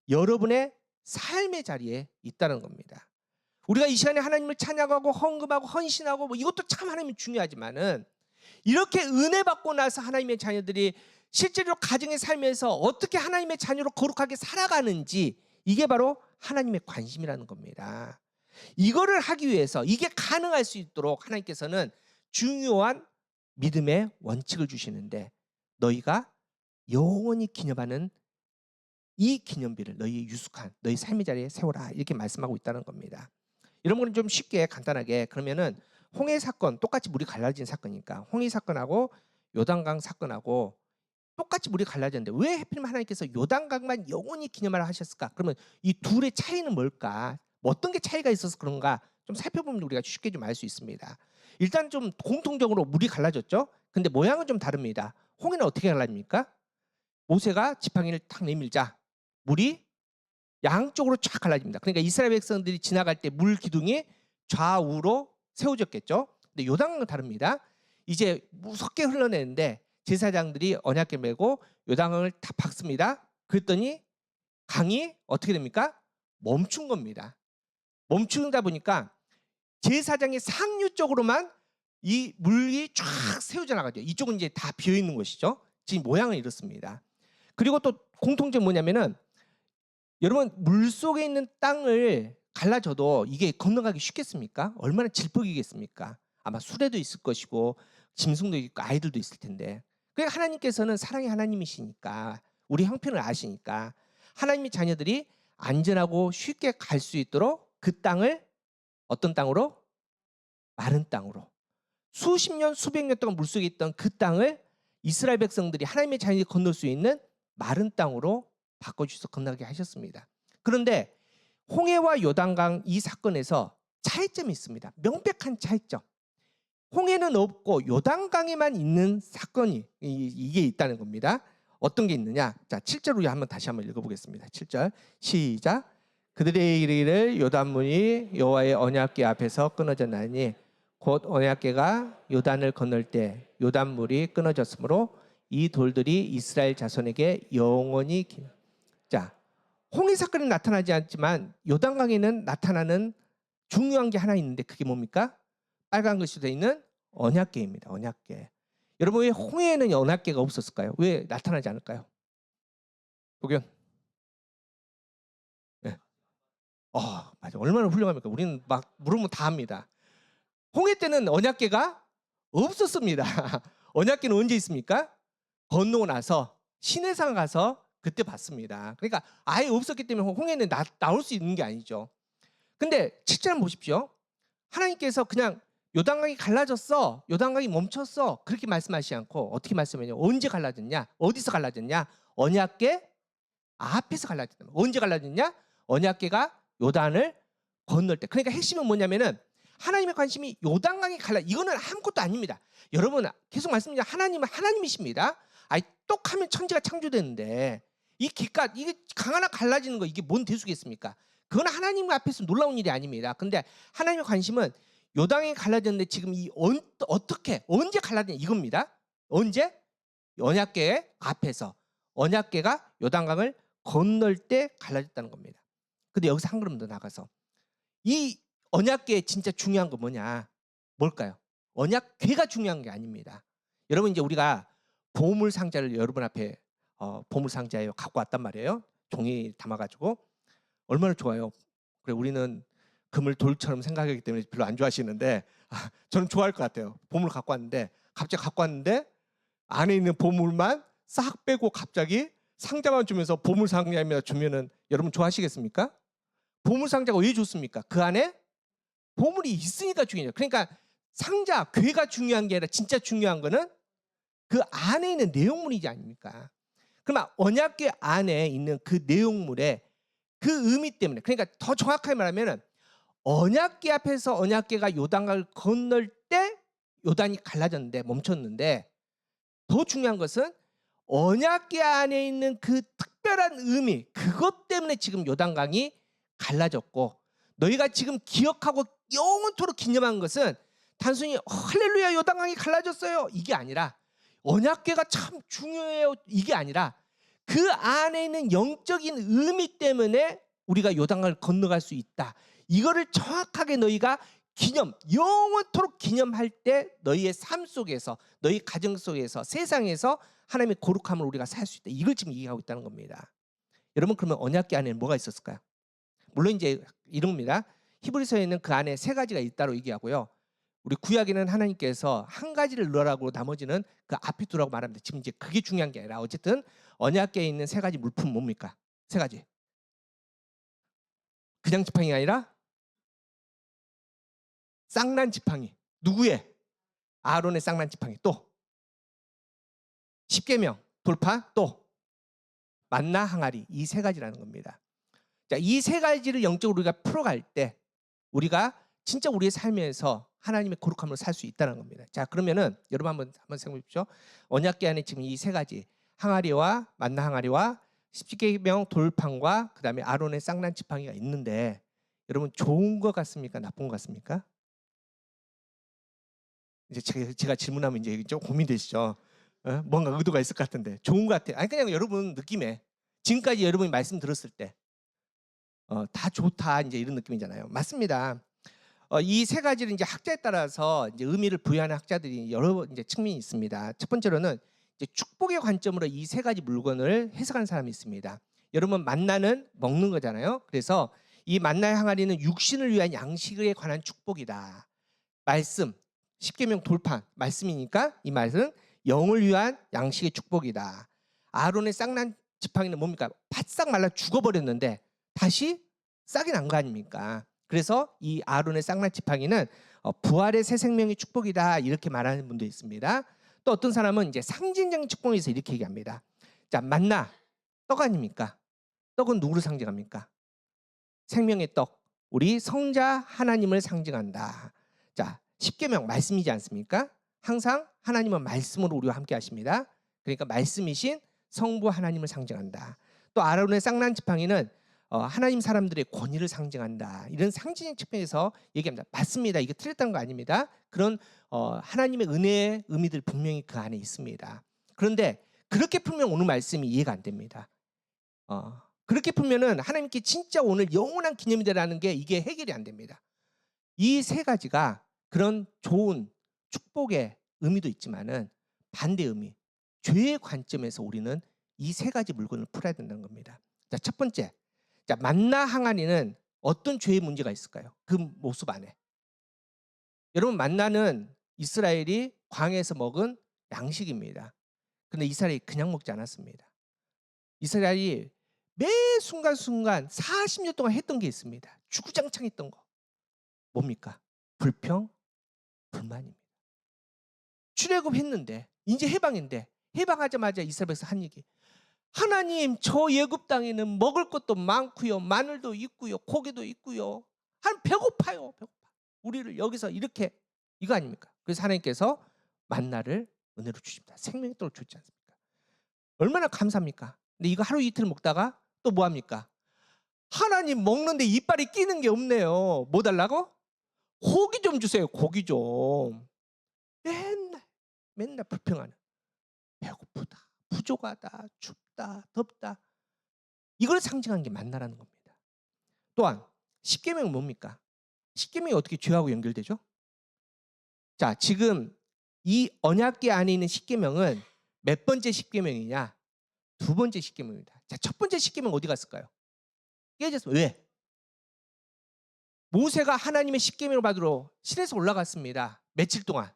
B: 여러분의 삶의 자리에 있다는 겁니다. 우리가 이 시간에 하나님을 찬양하고 헌금하고 헌신하고 뭐 이것도 참 하나님이 중요하지만은 이렇게 은혜 받고 나서 하나님의 자녀들이 실제로 가정의 삶에서 어떻게 하나님의 자녀로 거룩하게 살아가는지, 이게 바로 하나님의 관심이라는 겁니다. 이거를 하기 위해서, 이게 가능할 수 있도록 하나님께서는 중요한 믿음의 원칙을 주시는데, 너희가 영원히 기념하는 이 기념비를 너희 유숙한 너희 삶의 자리에 세워라, 이렇게 말씀하고 있다는 겁니다. 이런 거는 좀 쉽게 간단하게, 그러면은 홍해 사건, 똑같이 물이 갈라진 사건이니까 홍해 사건하고 요단강 사건하고 똑같이 물이 갈라졌는데 왜 하필이면 하나님께서 요단강만 영원히 기념하라 하셨을까? 그러면 이 둘의 차이는 뭘까? 뭐 어떤 게 차이가 있어서 그런가 좀 살펴보면 우리가 쉽게 좀 알 수 있습니다. 일단 좀 공통적으로 물이 갈라졌죠. 근데 모양은 좀 다릅니다. 홍해는 어떻게 갈라집니까? 모세가 지팡이를 탁 내밀자 물이 양쪽으로 쫙 갈라집니다. 그러니까 이스라엘 백성들이 지나갈 때 물 기둥이 좌우로 세워졌겠죠. 근데 요단강은 다릅니다. 이제 무섭게 흘러내는데 제사장들이 언약궤 메고 요단강을 다 박습니다. 그랬더니 강이 어떻게 됩니까? 멈춘 겁니다. 멈추다 보니까 제사장의 상류 쪽으로만 이 물이 쫙 세워져 나가죠. 이쪽은 이제 다 비어 있는 것이죠. 지금 모양은 이렇습니다. 그리고 또 공통점이 뭐냐면은, 여러분, 물 속에 있는 땅을 갈라져도 이게 건너가기 쉽겠습니까? 얼마나 질퍽이겠습니까? 아마 수레도 있을 것이고 짐승도 있고 아이들도 있을 텐데, 그러니까 하나님께서는 사랑의 하나님이시니까, 우리 형편을 아시니까 하나님의 자녀들이 안전하고 쉽게 갈 수 있도록 그 땅을 어떤 땅으로? 마른 땅으로, 수십 년 수백 년 동안 물속에 있던 그 땅을 이스라엘 백성들이, 하나님의 자녀들이 건널 수 있는 마른 땅으로 바꿔주셔서 건너게 하셨습니다. 그런데 홍해와 요단강 이 사건에서 차이점이 있습니다. 명백한 차이점. 홍해는 없고 요단강에만 있는 사건이 이게 있다는 겁니다. 어떤 게 있느냐? 자, 7절 우리 다시 한번 읽어보겠습니다. 7절 시작. 그들의 이르기를 요단문이 여호와의 언약궤 앞에서 끊어졌나니 곧 언약궤가 요단을 건널 때 요단물이 끊어졌으므로 이 돌들이 이스라엘 자손에게 영원히 자, 홍해 사건은 나타나지 않지만 요단강에는 나타나는 중요한 게 하나 있는데, 그게 뭡니까? 빨간 글씨로 되어 있는 언약궤입니다. 언약궤. 여러분, 왜 홍해에는 언약궤가 없었을까요? 왜 나타나지 않을까요? 도견. 네. 맞아. 얼마나 훌륭합니까? 우리는 막 물으면 다 합니다. 홍해 때는 언약궤가 없었습니다. 언약궤는 언제 있습니까? 건너고 나서 시내산 가서 그때 봤습니다. 그러니까 아예 없었기 때문에 홍해는 나올 수 있는 게 아니죠. 근데 7절 보십시오. 하나님께서 그냥 요단강이 갈라졌어, 요단강이 멈췄어, 그렇게 말씀하시지 않고 어떻게 말씀하냐? 언제 갈라졌냐? 어디서 갈라졌냐? 언약궤 앞에서 갈라졌다. 언제 갈라졌냐? 언약궤가 요단을 건널 때. 그러니까 핵심은 뭐냐면은 하나님의 관심이 요단강이 이거는 아무것도 아닙니다. 여러분, 계속 말씀드리자, 하나님은 하나님이십니다. 똑하면 천지가 창조되는데 이게 강 하나 갈라지는 거, 이게 뭔 대수겠습니까? 그건 하나님 앞에서 놀라운 일이 아닙니다. 근데 하나님의 관심은 요단강이 갈라졌는데 지금 어떻게 언제 갈라졌냐 이겁니다. 언제? 언약궤 앞에서, 언약궤가 요단강을 건널 때 갈라졌다는 겁니다. 근데 여기서 한 걸음 더 나가서 이 언약궤 진짜 중요한 거 뭘까요? 언약궤가 중요한 게 아닙니다. 여러분, 이제 우리가 보물 상자를 여러분 앞에 보물 상자에 갖고 왔단 말이에요. 종이 담아가지고. 얼마나 좋아요. 그래, 우리는 금을 돌처럼 생각하기 때문에 별로 안 좋아하시는데 저는 좋아할 것 같아요. 보물 갖고 왔는데 갑자기 갖고 왔는데 안에 있는 보물만 싹 빼고 갑자기 상자만 주면서 보물 상자입니다 주면은 여러분 좋아하시겠습니까? 보물 상자가 왜 좋습니까? 그 안에 보물이 있으니까 중요해요. 그러니까 상자, 괴가 중요한 게 아니라 진짜 중요한 거는 그 안에 있는 내용물이지 아닙니까? 그러면 언약궤 안에 있는 그 내용물의 그 의미 때문에, 그러니까 더 정확하게 말하면 언약궤 앞에서 언약궤가 요단강을 건널 때 요단이 갈라졌는데 멈췄는데, 더 중요한 것은 언약궤 안에 있는 그 특별한 의미, 그것 때문에 지금 요단강이 갈라졌고, 너희가 지금 기억하고 영원토록 기념한 것은 단순히 할렐루야 요단강이 갈라졌어요 이게 아니라, 언약궤가 참 중요해요 이게 아니라, 그 안에 있는 영적인 의미 때문에 우리가 요단강을 건너갈 수 있다. 이거를 정확하게 너희가 영원토록 기념할 때 너희의 삶 속에서, 너희 가정 속에서, 세상에서 하나님의 거룩함을 우리가 살 수 있다. 이걸 지금 얘기하고 있다는 겁니다. 여러분, 그러면 언약궤 안에는 뭐가 있었을까요? 물론 이제 이런 겁니다. 히브리서에는 그 안에 세 가지가 있다고 얘기하고요. 우리 구약에는 하나님께서 한 가지를 넣으라고 나머지는 그 앞에 두라고 말합니다. 지금 이제 그게 중요한 게 아니라 어쨌든 언약궤에 있는 세 가지 물품 뭡니까? 세 가지. 그냥 지팡이가 아니라 쌍난 지팡이. 누구의? 아론의 쌍난 지팡이. 또 십계명 돌파, 또 만나 항아리. 이 세 가지라는 겁니다. 자, 이 세 가지를 영적으로 우리가 풀어갈 때 우리가 진짜 우리의 삶에서 하나님의 거룩함으로 살 수 있다는 겁니다. 자, 그러면은 여러분 한번 생각해 보십시오. 언약궤 안에 지금 이 세 가지, 항아리와 만나 항아리와 십계명 돌판과 그다음에 아론의 쌍난 지팡이가 있는데, 여러분 좋은 것 같습니까? 나쁜 것 같습니까? 이제 제가 질문하면 이제 좀 고민되시죠. 뭔가 의도가 있을 것 같은데. 좋은 것 같아요. 아니, 그냥 여러분 느낌에, 지금까지 여러분이 말씀 들었을 때 다 좋다 이제 이런 느낌이잖아요. 맞습니다. 이 세 가지를 이제 학자에 따라서 이제 의미를 부여하는 학자들이 여러 이제 측면이 있습니다. 첫 번째로는 이제 축복의 관점으로 이 세 가지 물건을 해석하는 사람이 있습니다. 여러분, 만나는 먹는 거잖아요. 그래서 이 만나의 항아리는 육신을 위한 양식에 관한 축복이다. 말씀, 십계명 돌판 말씀이니까 이 말은 영을 위한 양식의 축복이다. 아론의 쌍난 지팡이는 뭡니까? 바싹 말라 죽어버렸는데 다시 싹이 난 거 아닙니까? 그래서 이 아론의 쌍난 지팡이는 부활의 새 생명의 축복이다 이렇게 말하는 분도 있습니다. 또 어떤 사람은 이제 상징적인 축복에서 이렇게 얘기합니다. 자, 만나 떡 아닙니까? 떡은 누구를 상징합니까? 생명의 떡, 우리 성자 하나님을 상징한다. 자, 십계명 말씀이지 않습니까? 항상 하나님은 말씀으로 우리와 함께 하십니다. 그러니까 말씀이신 성부 하나님을 상징한다. 또 아론의 쌍난 지팡이는 하나님 사람들의 권위를 상징한다. 이런 상징적 측면에서 얘기합니다. 맞습니다. 이게 틀렸다는 거 아닙니다. 그런 하나님의 은혜의 의미들 분명히 그 안에 있습니다. 그런데 그렇게 풀면 오늘 말씀이 이해가 안 됩니다. 그렇게 풀면은 하나님께 진짜 오늘 영원한 기념이라는 게 이게 해결이 안 됩니다. 이 세 가지가 그런 좋은 축복의 의미도 있지만은 반대 의미, 죄의 관점에서 우리는 이 세 가지 물건을 풀어야 된다는 겁니다. 자, 첫 번째, 자, 만나 항아리는 어떤 죄의 문제가 있을까요? 그 모습 안에. 여러분, 만나는 이스라엘이 광야에서 먹은 양식입니다. 그런데 이스라엘이 그냥 먹지 않았습니다. 이스라엘이 매 순간순간 40년 동안 했던 게 있습니다. 주구장창 했던 거. 뭡니까? 불평, 불만입니다. 출애굽했는데 이제 해방인데, 해방하자마자 이스라엘에서 한 얘기. 하나님, 저 애굽 땅에는 먹을 것도 많고요, 마늘도 있고요, 고기도 있고요. 배고파요, 배고파. 우리를 여기서 이렇게, 이거 아닙니까? 그래서 하나님께서 만나를 은혜로 주십니다. 생명의 떡을 주지 않습니까? 얼마나 감사합니까? 근데 이거 하루 이틀 먹다가 또 뭐 합니까? 하나님, 먹는데 이빨이 끼는 게 없네요. 뭐 달라고? 고기 좀 주세요. 고기 좀. 맨날 불평하는. 배고프다, 부족하다, 춥다, 덥다. 이걸 상징하는 게 만나라는 겁니다. 또한 십계명은 뭡니까? 십계명이 어떻게 죄하고 연결되죠? 자, 지금 이 언약궤 안에 있는 십계명은 몇 번째 십계명이냐? 두 번째 십계명입니다. 자, 첫 번째 십계명 어디 갔을까요? 깨졌어요. 왜? 모세가 하나님의 십계명을 받으러 신에서 올라갔습니다. 며칠 동안.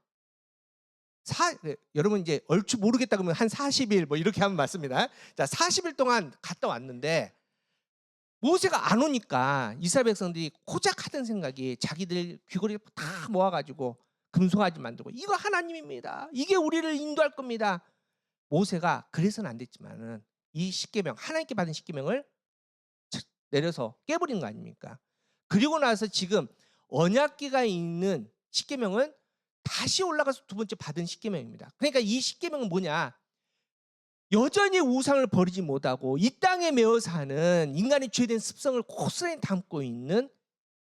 B: 여러분 이제 얼추 모르겠다 그러면 한 40일 뭐 이렇게 하면 맞습니다. 자, 40일 동안 갔다 왔는데 모세가 안 오니까 이스라엘 백성들이 고작 하던 생각이 자기들 귀걸이 다 모아가지고 금송아지 만들고 이거 하나님입니다. 이게 우리를 인도할 겁니다. 모세가 그래서는 안 됐지만은 이 십계명 하나님께 받은 십계명을 내려서 깨버린 거 아닙니까? 그리고 나서 지금 언약궤가 있는 십계명은 다시 올라가서 두 번째 받은 십계명입니다. 그러니까 이 십계명은 뭐냐? 여전히 우상을 버리지 못하고 이 땅에 매어 사는 인간의 죄된 습성을 고스란히 담고 있는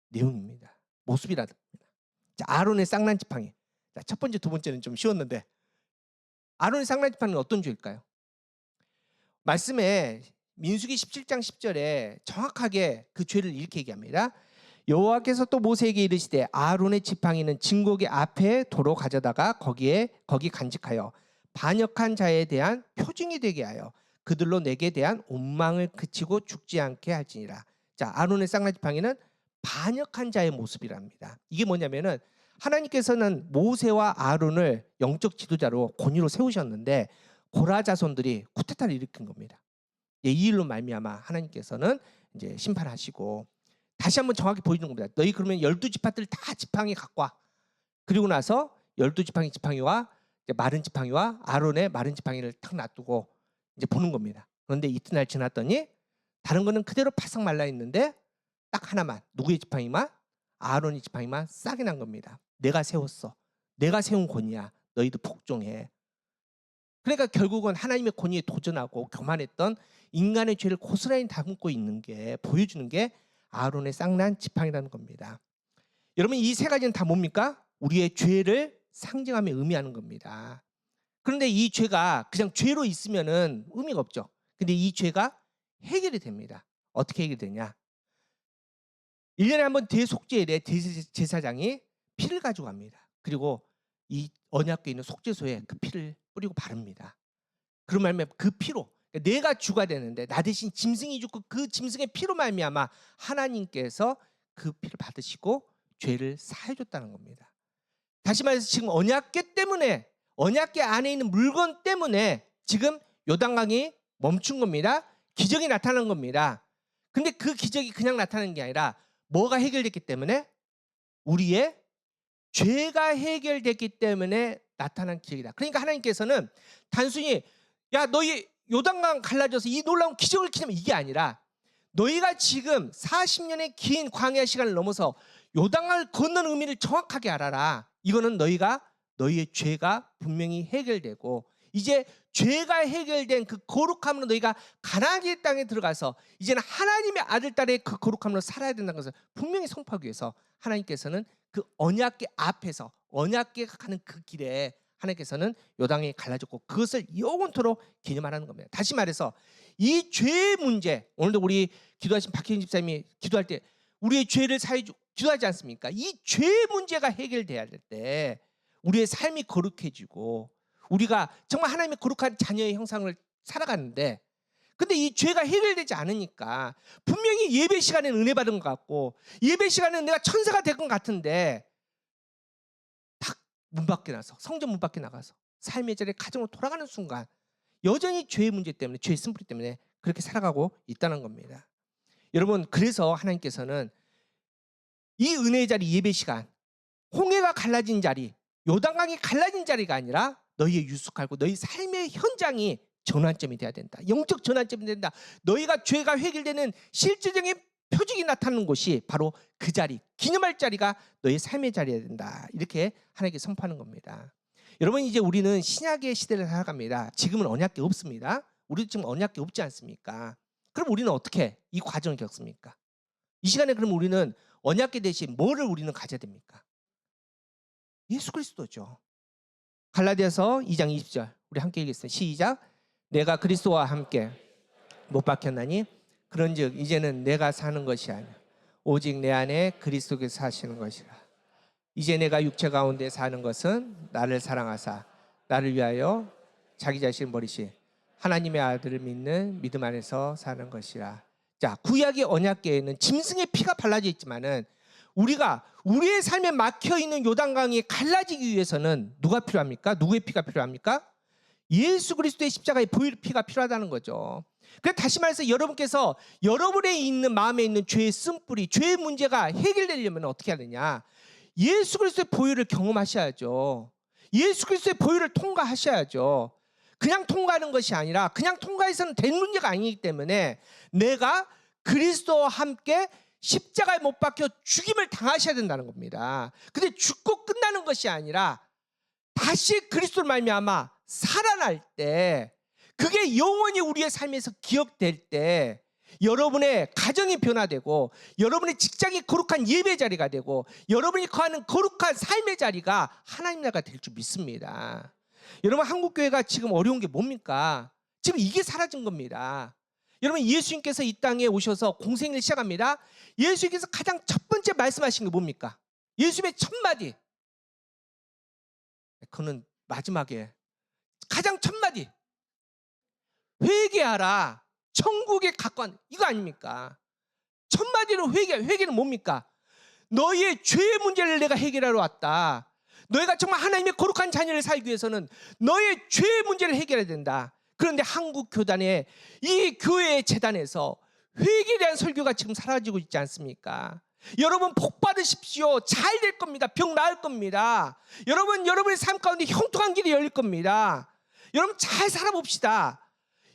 B: 내용입니다. 모습이라는 겁니다. 자, 아론의 쌍난 지팡이. 자, 첫 번째, 두 번째는 좀 쉬웠는데 아론의 쌍난 지팡이는 어떤 죄일까요? 말씀에 민수기 17장 10절에 정확하게 그 죄를 이렇게 얘기합니다. 여호와께서 또 모세에게 이르시되 아론의 지팡이는 증거궤 앞에 도로 가져다가 거기 간직하여 반역한 자에 대한 표징이 되게 하여 그들로 내게 대한 원망을 그치고 죽지 않게 할지니라. 자, 아론의 쌍난 지팡이는 반역한 자의 모습이랍니다. 이게 뭐냐면은 하나님께서는 모세와 아론을 영적 지도자로 권위로 세우셨는데 고라 자손들이 쿠데타를 일으킨 겁니다. 이 일로 말미암아 하나님께서는 이제 심판하시고 다시 한번 정확히 보여주는 겁니다. 너희 그러면 12지파들 다 지팡이 갖고 와. 그리고 나서 12지팡이와 마른 지팡이와 아론의 마른 지팡이를 탁 놔두고 이제 보는 겁니다. 그런데 이튿날 지났더니 다른 거는 그대로 바싹 말라 있는데 딱 하나만 누구의 지팡이만? 아론의 지팡이만 싹이 난 겁니다. 내가 세웠어. 내가 세운 권위야. 너희도 복종해. 그러니까 결국은 하나님의 권위에 도전하고 교만했던 인간의 죄를 고스란히 담고 있는 게 보여주는 게 아론의 쌍난 지팡이라는 겁니다. 여러분 이 세 가지는 다 뭡니까? 우리의 죄를 상징하며 의미하는 겁니다. 그런데 이 죄가 그냥 죄로 있으면은 의미가 없죠. 근데 이 죄가 해결이 됩니다. 어떻게 해결되냐? 1년에 한 번 대속죄일에 대제사장이 피를 가지고 갑니다. 그리고 이 언약궤에 있는 속죄소에 그 피를 뿌리고 바릅니다. 그런 말미암아 그 피로 내가 주가 되는데 나 대신 짐승이 죽고 그 짐승의 피로 말미암아 하나님께서 그 피를 받으시고 죄를 사해 줬다는 겁니다. 다시 말해서 지금 언약궤 때문에 언약궤 안에 있는 물건 때문에 지금 요단강이 멈춘 겁니다. 기적이 나타난 겁니다. 근데 그 기적이 그냥 나타나는 게 아니라 뭐가 해결됐기 때문에 우리의 죄가 해결됐기 때문에 나타난 기적이다. 그러니까 하나님께서는 단순히 야 너희 요단강 갈라져서 이 놀라운 기적을 기념해 이게 아니라 너희가 지금 40년의 긴 광야 시간을 넘어서 요단강을 건너는 의미를 정확하게 알아라. 이거는 너희의 죄가 분명히 해결되고 이제 죄가 해결된 그 거룩함으로 너희가 가나안 땅에 들어가서 이제는 하나님의 아들 딸의 그 거룩함으로 살아야 된다는 것을 분명히 선포하기 위해서 하나님께서는 그 언약궤 앞에서 언약궤가 가는 그 길에 하나님께서는 요단강이 갈라졌고 그것을 영원토록 기념하라는 겁니다. 다시 말해서 이 죄의 문제 오늘도 우리 기도하신 박혜인 집사님이 기도할 때 우리의 죄를 사해 기도하지 않습니까? 이 죄의 문제가 해결돼야 될 때 우리의 삶이 거룩해지고 우리가 정말 하나님의 거룩한 자녀의 형상을 살아가는데 근데 이 죄가 해결되지 않으니까 분명히 예배 시간에는 은혜 받은 것 같고 예배 시간에는 내가 천사가 될 것 같은데 딱 문 밖에 나서 성전 문 밖에 나가서 삶의 자리에 가정으로 돌아가는 순간 여전히 죄의 문제 때문에 죄의 쓴뿌리 때문에 그렇게 살아가고 있다는 겁니다. 여러분 그래서 하나님께서는 이 은혜의 자리 예배 시간 홍해가 갈라진 자리 요단강이 갈라진 자리가 아니라 너희의 유숙하고 너희 삶의 현장이 전환점이 돼야 된다. 영적 전환점이 된다. 너희가 죄가 해결되는 실질적인 표징이 나타나는 곳이 바로 그 자리, 기념할 자리가 너희 삶의 자리여야 된다. 이렇게 하나님께 선포하는 겁니다. 여러분 이제 우리는 신약의 시대를 살아갑니다. 지금은 언약궤 없습니다. 우리도 지금 언약궤 없지 않습니까? 그럼 우리는 어떻게 이 과정을 겪습니까? 이 시간에 그럼 우리는 언약궤 대신 뭐를 우리는 가져야 됩니까? 예수 그리스도죠. 갈라디아서 2장 20절 우리 함께 읽겠습니다. 시작. 내가 그리스도와 함께 못 박혔나니 그런즉 이제는 내가 사는 것이 아니라 오직 내 안에 그리스도께서 사시는 것이라. 이제 내가 육체 가운데 사는 것은 나를 사랑하사 나를 위하여 자기 자신을 버리시 하나님의 아들을 믿는 믿음 안에서 사는 것이라. 자, 구약의 언약궤에는 짐승의 피가 발라져 있지만은 우리가 우리의 삶에 막혀 있는 요단강이 갈라지기 위해서는 누가 필요합니까? 누구의 피가 필요합니까? 예수 그리스도의 십자가의 보혈 피가 필요하다는 거죠. 그래서 다시 말해서 여러분께서 여러분의 있는 마음에 있는 죄의 쓴뿌리, 죄의 문제가 해결되려면 어떻게 하느냐? 예수 그리스도의 보혈을 경험하셔야죠. 예수 그리스도의 보혈을 통과하셔야죠. 그냥 통과하는 것이 아니라 그냥 통과해서는 될 문제가 아니기 때문에 내가 그리스도와 함께 십자가에 못 박혀 죽임을 당하셔야 된다는 겁니다. 근데 죽고 끝나는 것이 아니라 다시 그리스도를 말미암아 살아날 때, 그게 영원히 우리의 삶에서 기억될 때 여러분의 가정이 변화되고 여러분의 직장이 거룩한 예배 자리가 되고 여러분이 거하는 거룩한 삶의 자리가 하나님 나라가 될 줄 믿습니다. 여러분, 한국교회가 지금 어려운 게 뭡니까? 지금 이게 사라진 겁니다. 여러분, 예수님께서 이 땅에 오셔서 공생을 시작합니다. 예수님께서 가장 첫 번째 말씀하신 게 뭡니까? 예수님의 첫 마디, 그는 마지막에 가장 첫 마디, 회개하라, 천국에 가까운, 이거 아닙니까? 첫 마디로 회개는 뭡니까? 너희의 죄의 문제를 내가 해결하러 왔다. 너희가 정말 하나님의 거룩한 자녀를 살기 위해서는 너의 죄의 문제를 해결해야 된다. 그런데 한국 교단의 이 교회의 재단에서 회개에 대한 설교가 지금 사라지고 있지 않습니까? 여러분, 복 받으십시오. 잘 될 겁니다. 병 나을 겁니다. 여러분, 여러분의 삶 가운데 형통한 길이 열릴 겁니다. 여러분, 잘 살아봅시다.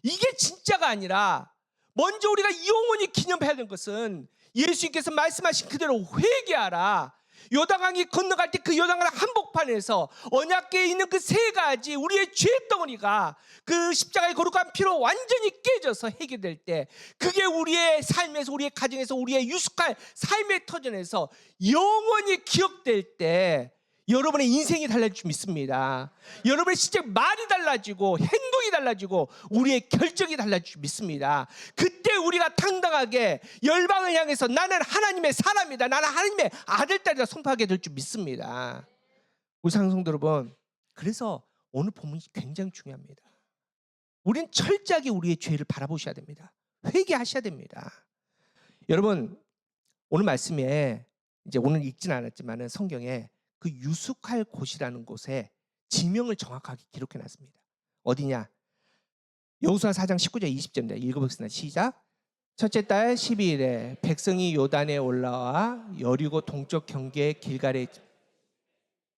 B: 이게 진짜가 아니라 먼저 우리가 영원히 기념해야 되는 것은 예수님께서 말씀하신 그대로 회개하라. 요단강이 건너갈 때 그 요단강 한복판에서 언약궤에 있는 그 세 가지 우리의 죄덩어리가 그 십자가의 거룩한 피로 완전히 깨져서 해결될 때, 그게 우리의 삶에서, 우리의 가정에서, 우리의 유숙할 삶의 터전에서 영원히 기억될 때 여러분의 인생이 달라질 줄 믿습니다. 여러분의 진짜 말이 달라지고 행동이 달라지고 우리의 결정이 달라질 줄 믿습니다. 그때 우리가 당당하게 열방을 향해서 나는 하나님의 사람이다, 나는 하나님의 아들딸이다 선포하게 될 줄 믿습니다. 우리 상성도 여러분, 그래서 오늘 본문이 굉장히 중요합니다. 우리는 철저하게 우리의 죄를 바라보셔야 됩니다. 회개하셔야 됩니다. 여러분, 오늘 말씀에 이제 오늘 읽지는 않았지만 성경에 그 유숙할 곳이라는 곳에 지명을 정확하게 기록해 놨습니다. 어디냐? 여호수아 4장 19절 20절입니다. 읽어보겠습니다. 시작. 첫째 달 12일에 백성이 요단에 올라와 여리고 동쪽 경계 길갈에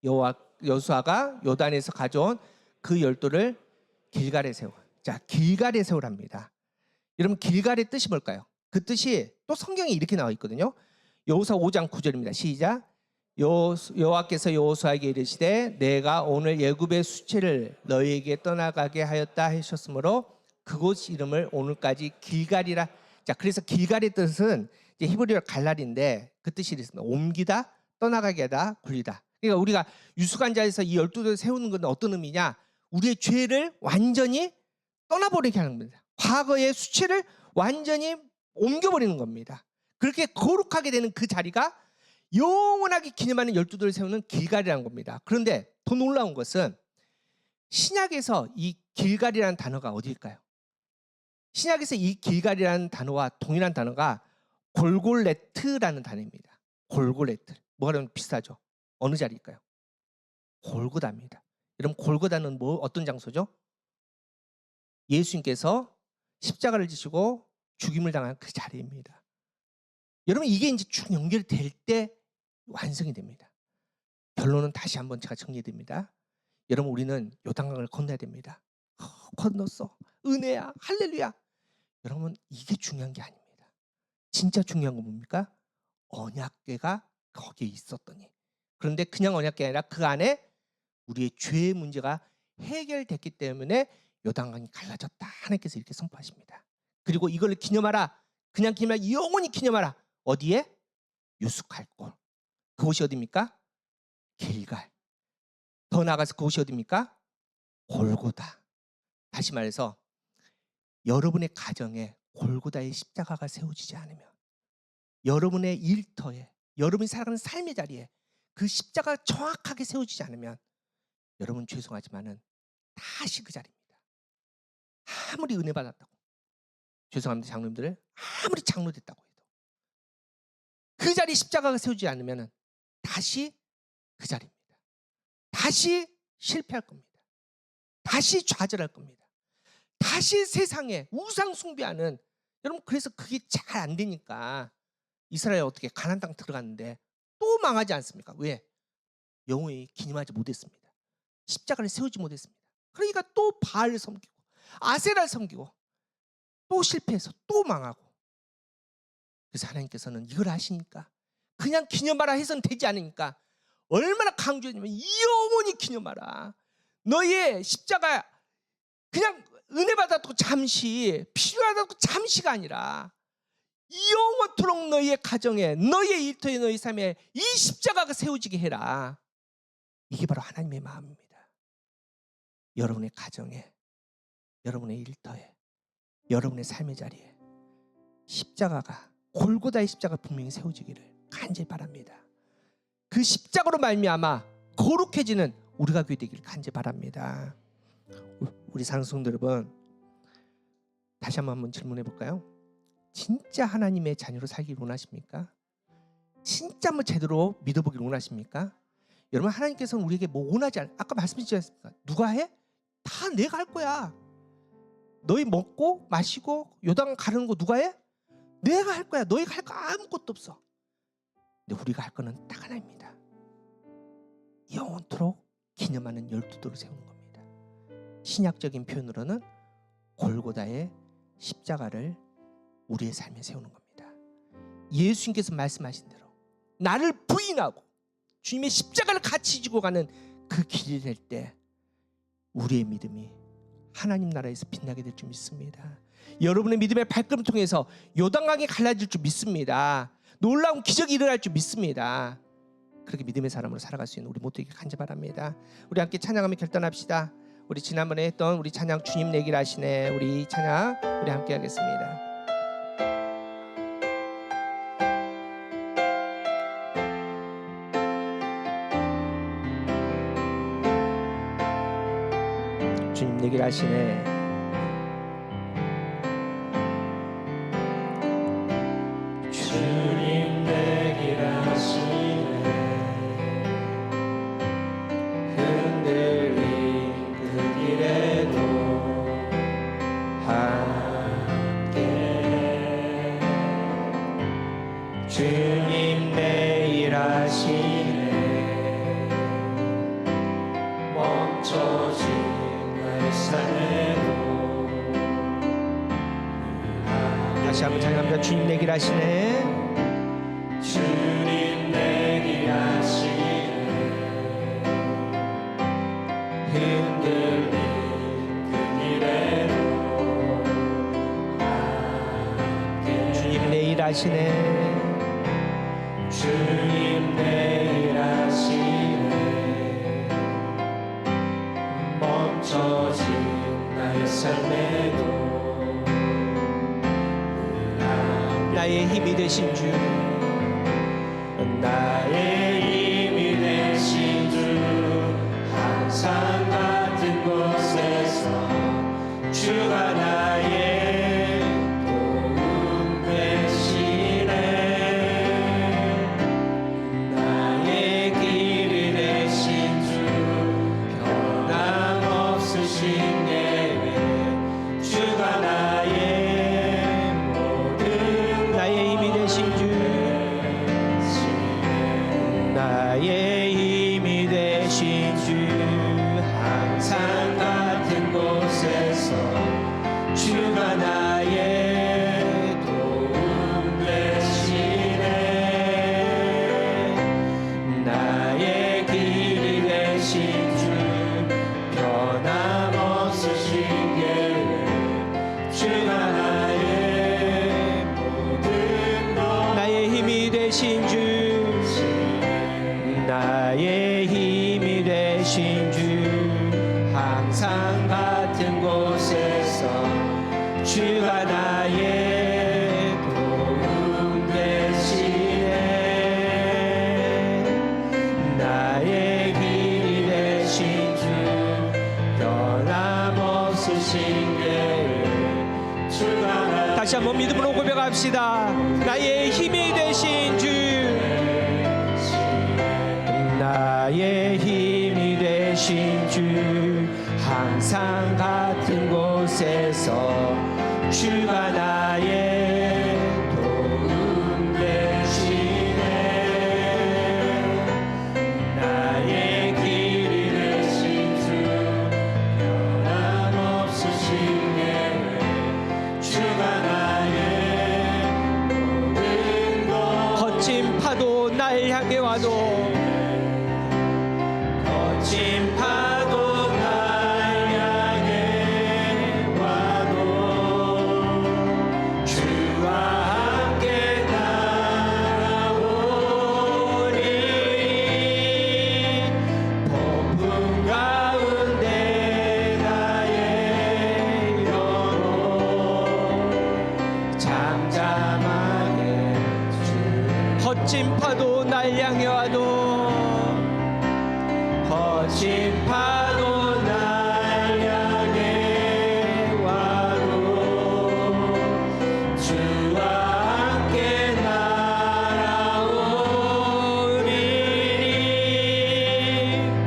B: 여호수아가 요단에서 가져온 그 열도를 길갈에 세워. 자, 길갈에 세우랍니다. 여러분, 길갈의 뜻이 뭘까요? 그 뜻이 또 성경에 이렇게 나와 있거든요. 여호수아 5장 9절입니다. 시작. 여호와께서 여호수아에게 이르시되 내가 오늘 애굽의 수치를 너희에게 떠나가게 하였다 하셨으므로 그곳 이름을 오늘까지 길갈이라. 자, 그래서 길갈의 뜻은 이제 히브리어 갈랄인데 그 뜻이 이렇습니다. 옮기다, 떠나가게 하다, 굴리다. 그러니까 우리가 유숙한 자에서 이 12돌을 세우는 건 어떤 의미냐? 우리의 죄를 완전히 떠나버리게 하는 겁니다. 과거의 수치를 완전히 옮겨버리는 겁니다. 그렇게 거룩하게 되는 그 자리가 영원하게 기념하는 12돌을 세우는 길갈이라는 겁니다. 그런데 더 놀라운 것은 신약에서 이 길갈이라는 단어가 어디일까요? 신약에서 이 길갈이라는 단어와 동일한 단어가 골골레트라는 단어입니다. 골골레트. 뭐랑 비슷하죠? 어느 자리일까요? 골고다입니다. 여러분, 골고다는 어떤 장소죠? 예수님께서 십자가를 지시고 죽임을 당한 그 자리입니다. 여러분, 이게 이제 쭉 연결될 때 완성이 됩니다. 결론은 다시 한번 제가 정리해드립니다. 여러분, 우리는 요단강을 건너야 됩니다. 건넜어. 은혜야. 할렐루야. 여러분, 이게 중요한 게 아닙니다. 진짜 중요한 건 뭡니까? 언약궤가 거기에 있었더니. 그런데 그냥 언약궤가 아니라 그 안에 우리의 죄의 문제가 해결됐기 때문에 요단강이 갈라졌다. 하나님께서 이렇게 선포하십니다. 그리고 이걸 기념하라. 그냥 기념하라. 영원히 기념하라. 어디에? 유숙할 곳. 그곳이 어디입니까? 길갈. 더 나아가서 그곳이 어디입니까? 골고다. 다시 말해서 여러분의 가정에 골고다의 십자가가 세워지지 않으면, 여러분의 일터에, 여러분이 살아가는 삶의 자리에 그 십자가가 정확하게 세워지지 않으면 여러분, 죄송하지만은 다시 그 자리입니다. 아무리 은혜 받았다고, 죄송합니다 장로님들, 아무리 장로 됐다고 해도 그 자리 십자가가 세우지 않으면 다시 그 자리입니다. 다시 실패할 겁니다. 다시 좌절할 겁니다. 다시 세상에 우상 숭배하는, 여러분 그래서 그게 잘 안 되니까 이스라엘 어떻게 가나안 땅 들어갔는데 또 망하지 않습니까? 왜? 영혼이 기념하지 못했습니다. 십자가를 세우지 못했습니다. 그러니까 또 바알을 섬기고 아세라를 섬기고 또 실패해서 또 망하고. 그래서 하나님께서는 이걸 아시니까 그냥 기념하라 해서는 되지 않으니까 얼마나 강조했냐면 영원히 기념하라. 너의 십자가 그냥 은혜 받았고 잠시 필요하다고 잠시가 아니라 영원토록 너희의 가정에, 너희의 일터에, 너희 삶에 이 십자가가 세워지게 해라. 이게 바로 하나님의 마음입니다. 여러분의 가정에, 여러분의 일터에, 여러분의 삶의 자리에 십자가가, 골고다의 십자가가 분명히 세워지기를 간절히 바랍니다. 그 십자가로 말미암아 거룩해지는 우리가 되기를 간절히 바랍니다. 우리 상승들 여러분, 다시 한번 질문해 볼까요? 진짜 하나님의 자녀로 살기를 원하십니까? 진짜 한번 제대로 믿어보기를 원하십니까? 여러분, 하나님께서는 우리에게 뭐 원하지 않아요. 아까 말씀드렸지 않습니까? 누가 해? 다 내가 할 거야. 너희 먹고 마시고 요단 가르는 거 누가 해? 내가 할 거야. 너희가 할 거 아무것도 없어. 근데 우리가 할 거는 딱 하나입니다. 영원토록 기념하는 12돌을 세우는 겁니다. 신약적인 표현으로는 골고다의 십자가를 우리의 삶에 세우는 겁니다. 예수님께서 말씀하신 대로 나를 부인하고 주님의 십자가를 같이 지고 가는 그 길이 될 때 우리의 믿음이 하나님 나라에서 빛나게 될 줄 믿습니다. 여러분의 믿음의 발걸음 통해서 요단강이 갈라질 줄 믿습니다. 놀라운 기적이 일어날 줄 믿습니다. 그렇게 믿음의 사람으로 살아갈 수 있는 우리 모두에게 간절히 바랍니다. 우리 함께 찬양하며 결단합시다. 우리 지난번에 했던 우리 찬양 주님 내길 하시네, 우리 찬양 우리 함께 하겠습니다. 주님 내길 하시네.
C: 주님 내길 하시네. 흔들린 그 길에도 함께. 주님 내일 하시네. 멈춰진 나의 삶에도
B: 다시 한번 찬양합니다. 주님 내길 하시네.
C: 주님 내길 하시네. 흔들린 그 길에도 함께.
B: 주님 내일 하시네.
C: 주님 내일 하시네. 멈춰진 나의 삶에도
B: 나의 힘이 되신 주,
C: 나의 힘이 되신 주, 항상 같은 곳에서 주가 나의 도움 되시네. 나의 길이 되신 주, 변함없으신 계획, 주가 나의
B: 나의 힘이 되신 주, 나의 힘이 되신 주,
C: 항상 같은 곳에서 주가 나의 도움 되시네. 나의 길이 되신 주, 변함없으신 계획, 주가 나의 모든 것
B: 나의 힘이 되신 주, 나의 힘이 되신 주,
C: 항상 같은 곳에서 주가 나의 도움 되시네. 나의 길이 되신 주, 변함없으신 계획,
B: 다시 한번 믿음으로 고백합시다. 나의 힘이 되신 주, 나의 힘이 되신 주, 항상 같은 곳에서 주가 나의 도움 되시네. 나의 길이 되신 주, 변함없으신 예외, 주가 나의 모든 것. 거친 파도 날 향해 와도, 거친 파도 날 향해 와도 주와 함께 날아오리. 폭풍 가운데 나의 영혼 잠잠하게 거친 파도 날 향해 와도, 거친 파도 날 향해 와도 주와 함께 날아오리니.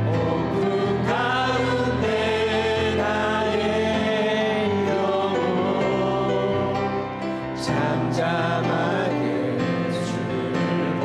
B: 폭풍 가운데 나의 영혼 잠잠하게 주고.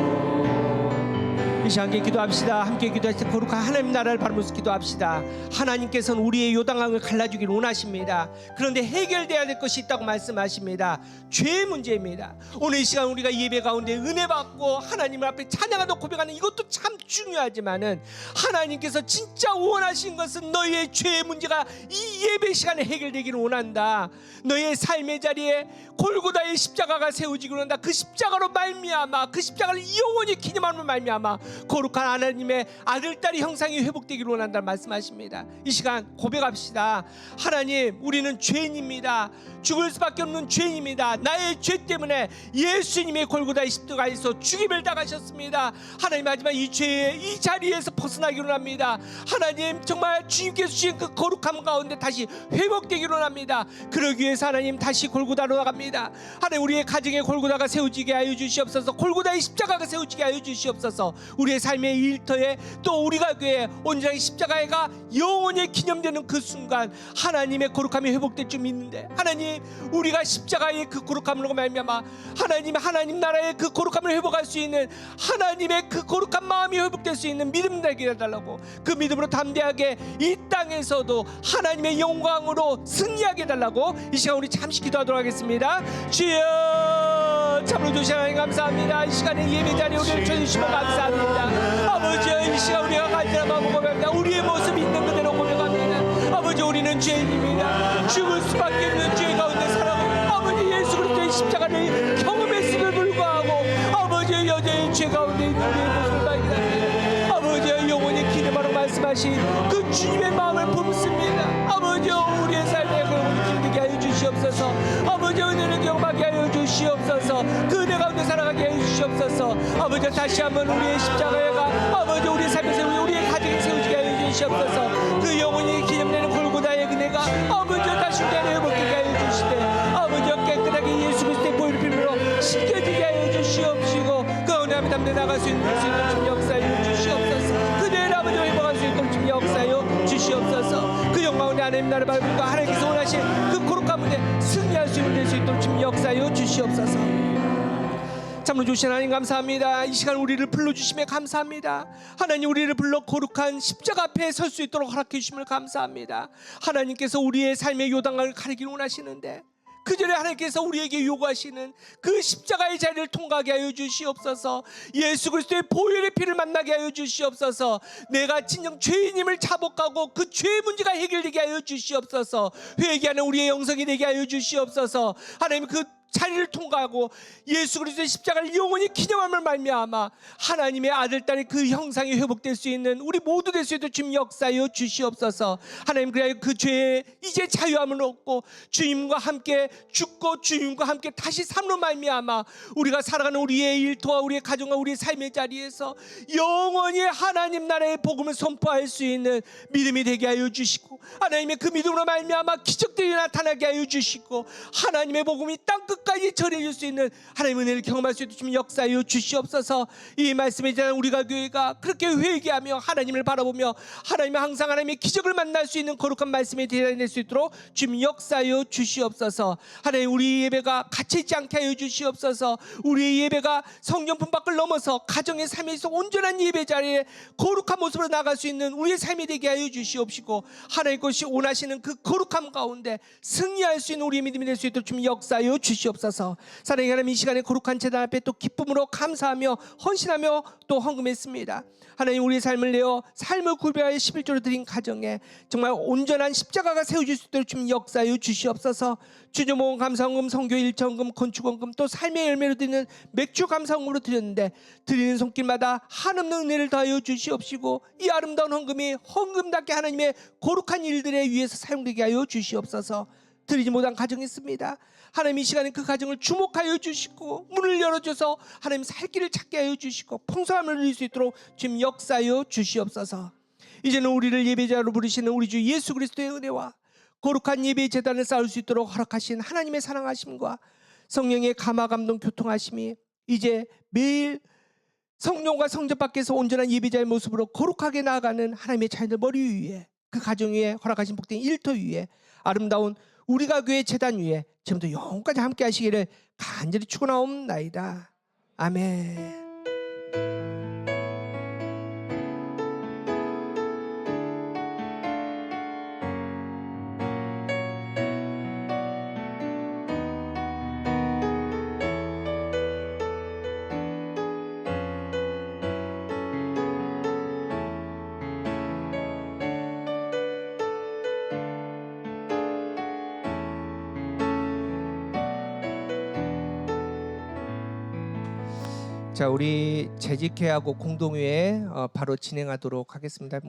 B: 이 시간 함께 기도합시다. 함께 기도하시다. 거룩한 하나님 나라를 바라보면서 기도합시다. 하나님께서는 우리의 요단강을 갈라주기를 원하십니다. 그런데 해결돼야 될 것이 있다고 말씀하십니다. 죄의 문제입니다. 오늘 이 시간 우리가 예배 가운데 은혜 받고 하나님 앞에 찬양하고 고백하는 이것도 참 중요하지만은, 하나님께서 진짜 원하신 것은 너희의 죄의 문제가 이 예배 시간에 해결되기를 원한다. 너희의 삶의 자리에 골고다의 십자가가 세워지기를 원한다. 그 십자가로 말미암아, 그 십자가를 영원히 기념함으로 말미암아 거룩한 하나님의 아들딸이 형상이 회복되기를 원한다 말씀하십니다. 이 시간 고백합시다. 하나님, 우리는 죄인입니다. 죽을 수밖에 없는 죄인입니다. 나의 죄 때문에 예수님의 골고다의 십자가에서 죽임을 당하셨습니다. 하나님, 하지만 이 죄의 이 자리에서 벗어나기를 합니다. 하나님, 정말 주님께서 주신 그 거룩함 가운데 다시 회복되기를 합니다. 그러기 위해서 하나님 다시 골고다로 나갑니다. 하나님, 우리의 가정에 골고다가 세워지게 하여 주시옵소서. 골고다의 십자가가 세워지게 하여 주시옵소서. 우리의 삶의 일터에 또 우리가 그의 온전히 십자가가 영원히 기념되는 그 순간 하나님의 거룩함이 회복될 줄 믿는데, 하나님, 우리가 십자가의 그 거룩함으로 말미암아 하나님 나라의 그 거룩함을 회복할 수 있는, 하나님의 그 거룩한 마음이 회복될 수 있는 믿음 되게 해달라고, 그 믿음으로 담대하게 이 땅에서도 하나님의 영광으로 승리하게 해달라고 이 시간 우리 잠시 기도하도록 하겠습니다. 주여, 참으로 주신 하나님 감사합니다. 이 시간에 예배 자리에 우리를 쳐주시면 감사합니다. 아버지여, 이 시간 우리가 간절한 마음으로 고백합니다. 우리의 모습이 있는 그대로 고백합니다. 아버지, 우리는 죄인입니다. 죽을 수밖에 없는 죄 가운데 살아가고, 아버지 예수 그리스도의 십자가를 경험했음을 불구하고 아버지 여전히 죄 가운데 있는 우리의 모습을 발견합니다. 아버지, 영원히 기념하러 말씀하신 그 주님의 마음을 품습니다. 아버지, 우리의 삶에 영원히 기름되게 하여 주시옵소서. 아버지, 은혜를 경험하게 하여 주시옵소서. 그 은혜 가운데 살아가게 하여 주시옵소서. 아버지, 다시 한번 우리의 십자가가 아버지 우리의 삶에서 우리의 가정에 세워지게 하여 주시옵소서. 그 영원히 기념되는 골고다의 은혜가 아버지 다시 우리 안에 회복되게 하여 주시되, 아버지 깨끗하게 예수 그리스도의 보혈을 빌므로 씻겨지게 하여 주시옵시고, 그 은혜 앞에 담대 나갈 수 있는 좀 역사하여 주시옵소서. 그대를 아버지 회복할 수 있도록 좀 역사하여 주시옵소서. 그 영광의 하나님 나라를 바라보고 하나님께서 원하신 그 거룩한 문에 승리할 수 있는 될 수 있도록 좀 역사하여 주시옵소서. 참으로 주신 하나님 감사합니다. 이 시간 우리를 불러주심에 감사합니다. 하나님, 우리를 불러 거룩한 십자가 앞에 설 수 있도록 허락해 주심을 감사합니다. 하나님께서 우리의 삶의 요단강을 가리기를 원하시는데, 그 전에 하나님께서 우리에게 요구하시는 그 십자가의 자리를 통과하게 하여 주시옵소서. 예수 그리스도의 보혈의 피를 만나게 하여 주시옵소서. 내가 진정 죄인임을 자복하고 그 죄의 문제가 해결되게 하여 주시옵소서. 회개하는 우리의 영성이 되게 하여 주시옵소서. 하나님, 그 자리를 통과하고 예수 그리스도의 십자가를 영원히 기념함을 말미암아 하나님의 아들 딸의 그 형상이 회복될 수 있는 우리 모두 될 수 있도록 주님 역사하여 주시옵소서. 하나님, 그래야 그 죄에 이제 자유함을 얻고 주님과 함께 죽고 주님과 함께 다시 삶으로 말미암아 우리가 살아가는 우리의 일터와 우리의 가정과 우리의 삶의 자리에서 영원히 하나님 나라의 복음을 선포할 수 있는 믿음이 되게 하여 주시고, 하나님의 그 믿음으로 말미암아 기적들이 나타나게 하여 주시고, 하나님의 복음이 땅끝 끝까지 전해줄 수 있는 하나님의 은혜를 경험할 수 있도록 좀 역사하여 주시옵소서. 이 말씀에 대한 우리가 교회가 그렇게 회개하며 하나님을 바라보며 하나님의 항상 하나님의 기적을 만날 수 있는 거룩한 말씀에 대해낼 수 있도록 좀 역사하여 주시옵소서. 하나님 우리 예배가 갇혀있지 않게 하여 주시옵소서. 우리의 예배가 성경품 밖을 넘어서 가정의 삶에서 온전한 예배 자리에 거룩한 모습으로 나갈 수 있는 우리의 삶이 되게 하여 주시옵시고 하나님 것이 원하시는 그 거룩함 가운데 승리할 수 있는 우리의 믿음이 될 수 있도록 좀 역사하여 주시옵소서. 사랑의 하나님 이 시간에 거룩한 제단 앞에 또 기쁨으로 감사하며 헌신하며 또 헌금했습니다. 하나님 우리의 삶을 내어 삶을 구별하여 11조로 드린 가정에 정말 온전한 십자가가 세워질 수 있도록 좀 역사하여 주시옵소서. 주조모금 감사헌금, 성교 일천금, 건축헌금 또 삶의 열매로 드리는 맥주 감사헌금으로 드렸는데 드리는 손길마다 한없는 은혜를 더하여 주시옵시고 이 아름다운 헌금이 헌금답게 하나님의 거룩한 일들에 위해서 사용되게 하여 주시옵소서. 드리지 못한 가정이 있습니다. 하나님 이 시간에 그 가정을 주목하여 주시고 문을 열어줘서 하나님 살 길을 찾게 하여 주시고 풍성함을 누릴 수 있도록 지금 역사하여 주시옵소서. 이제는 우리를 예배자로 부르시는 우리 주 예수 그리스도의 은혜와 거룩한 예배의 제단을 쌓을 수 있도록 허락하신 하나님의 사랑하심과 성령의 감화 감동 교통하심이 이제 매일 성령과 성전 밖에서 온전한 예배자의 모습으로 거룩하게 나아가는 하나님의 자녀들 머리 위에 그 가정 위에 허락하신 복된 일터 위에 아름다운 우리가 교회 제단 위에 지금도 영원까지 함께 하시기를 간절히 축원하옵나이다. 아멘. 자, 우리 재직회하고 공동회에 바로 진행하도록 하겠습니다.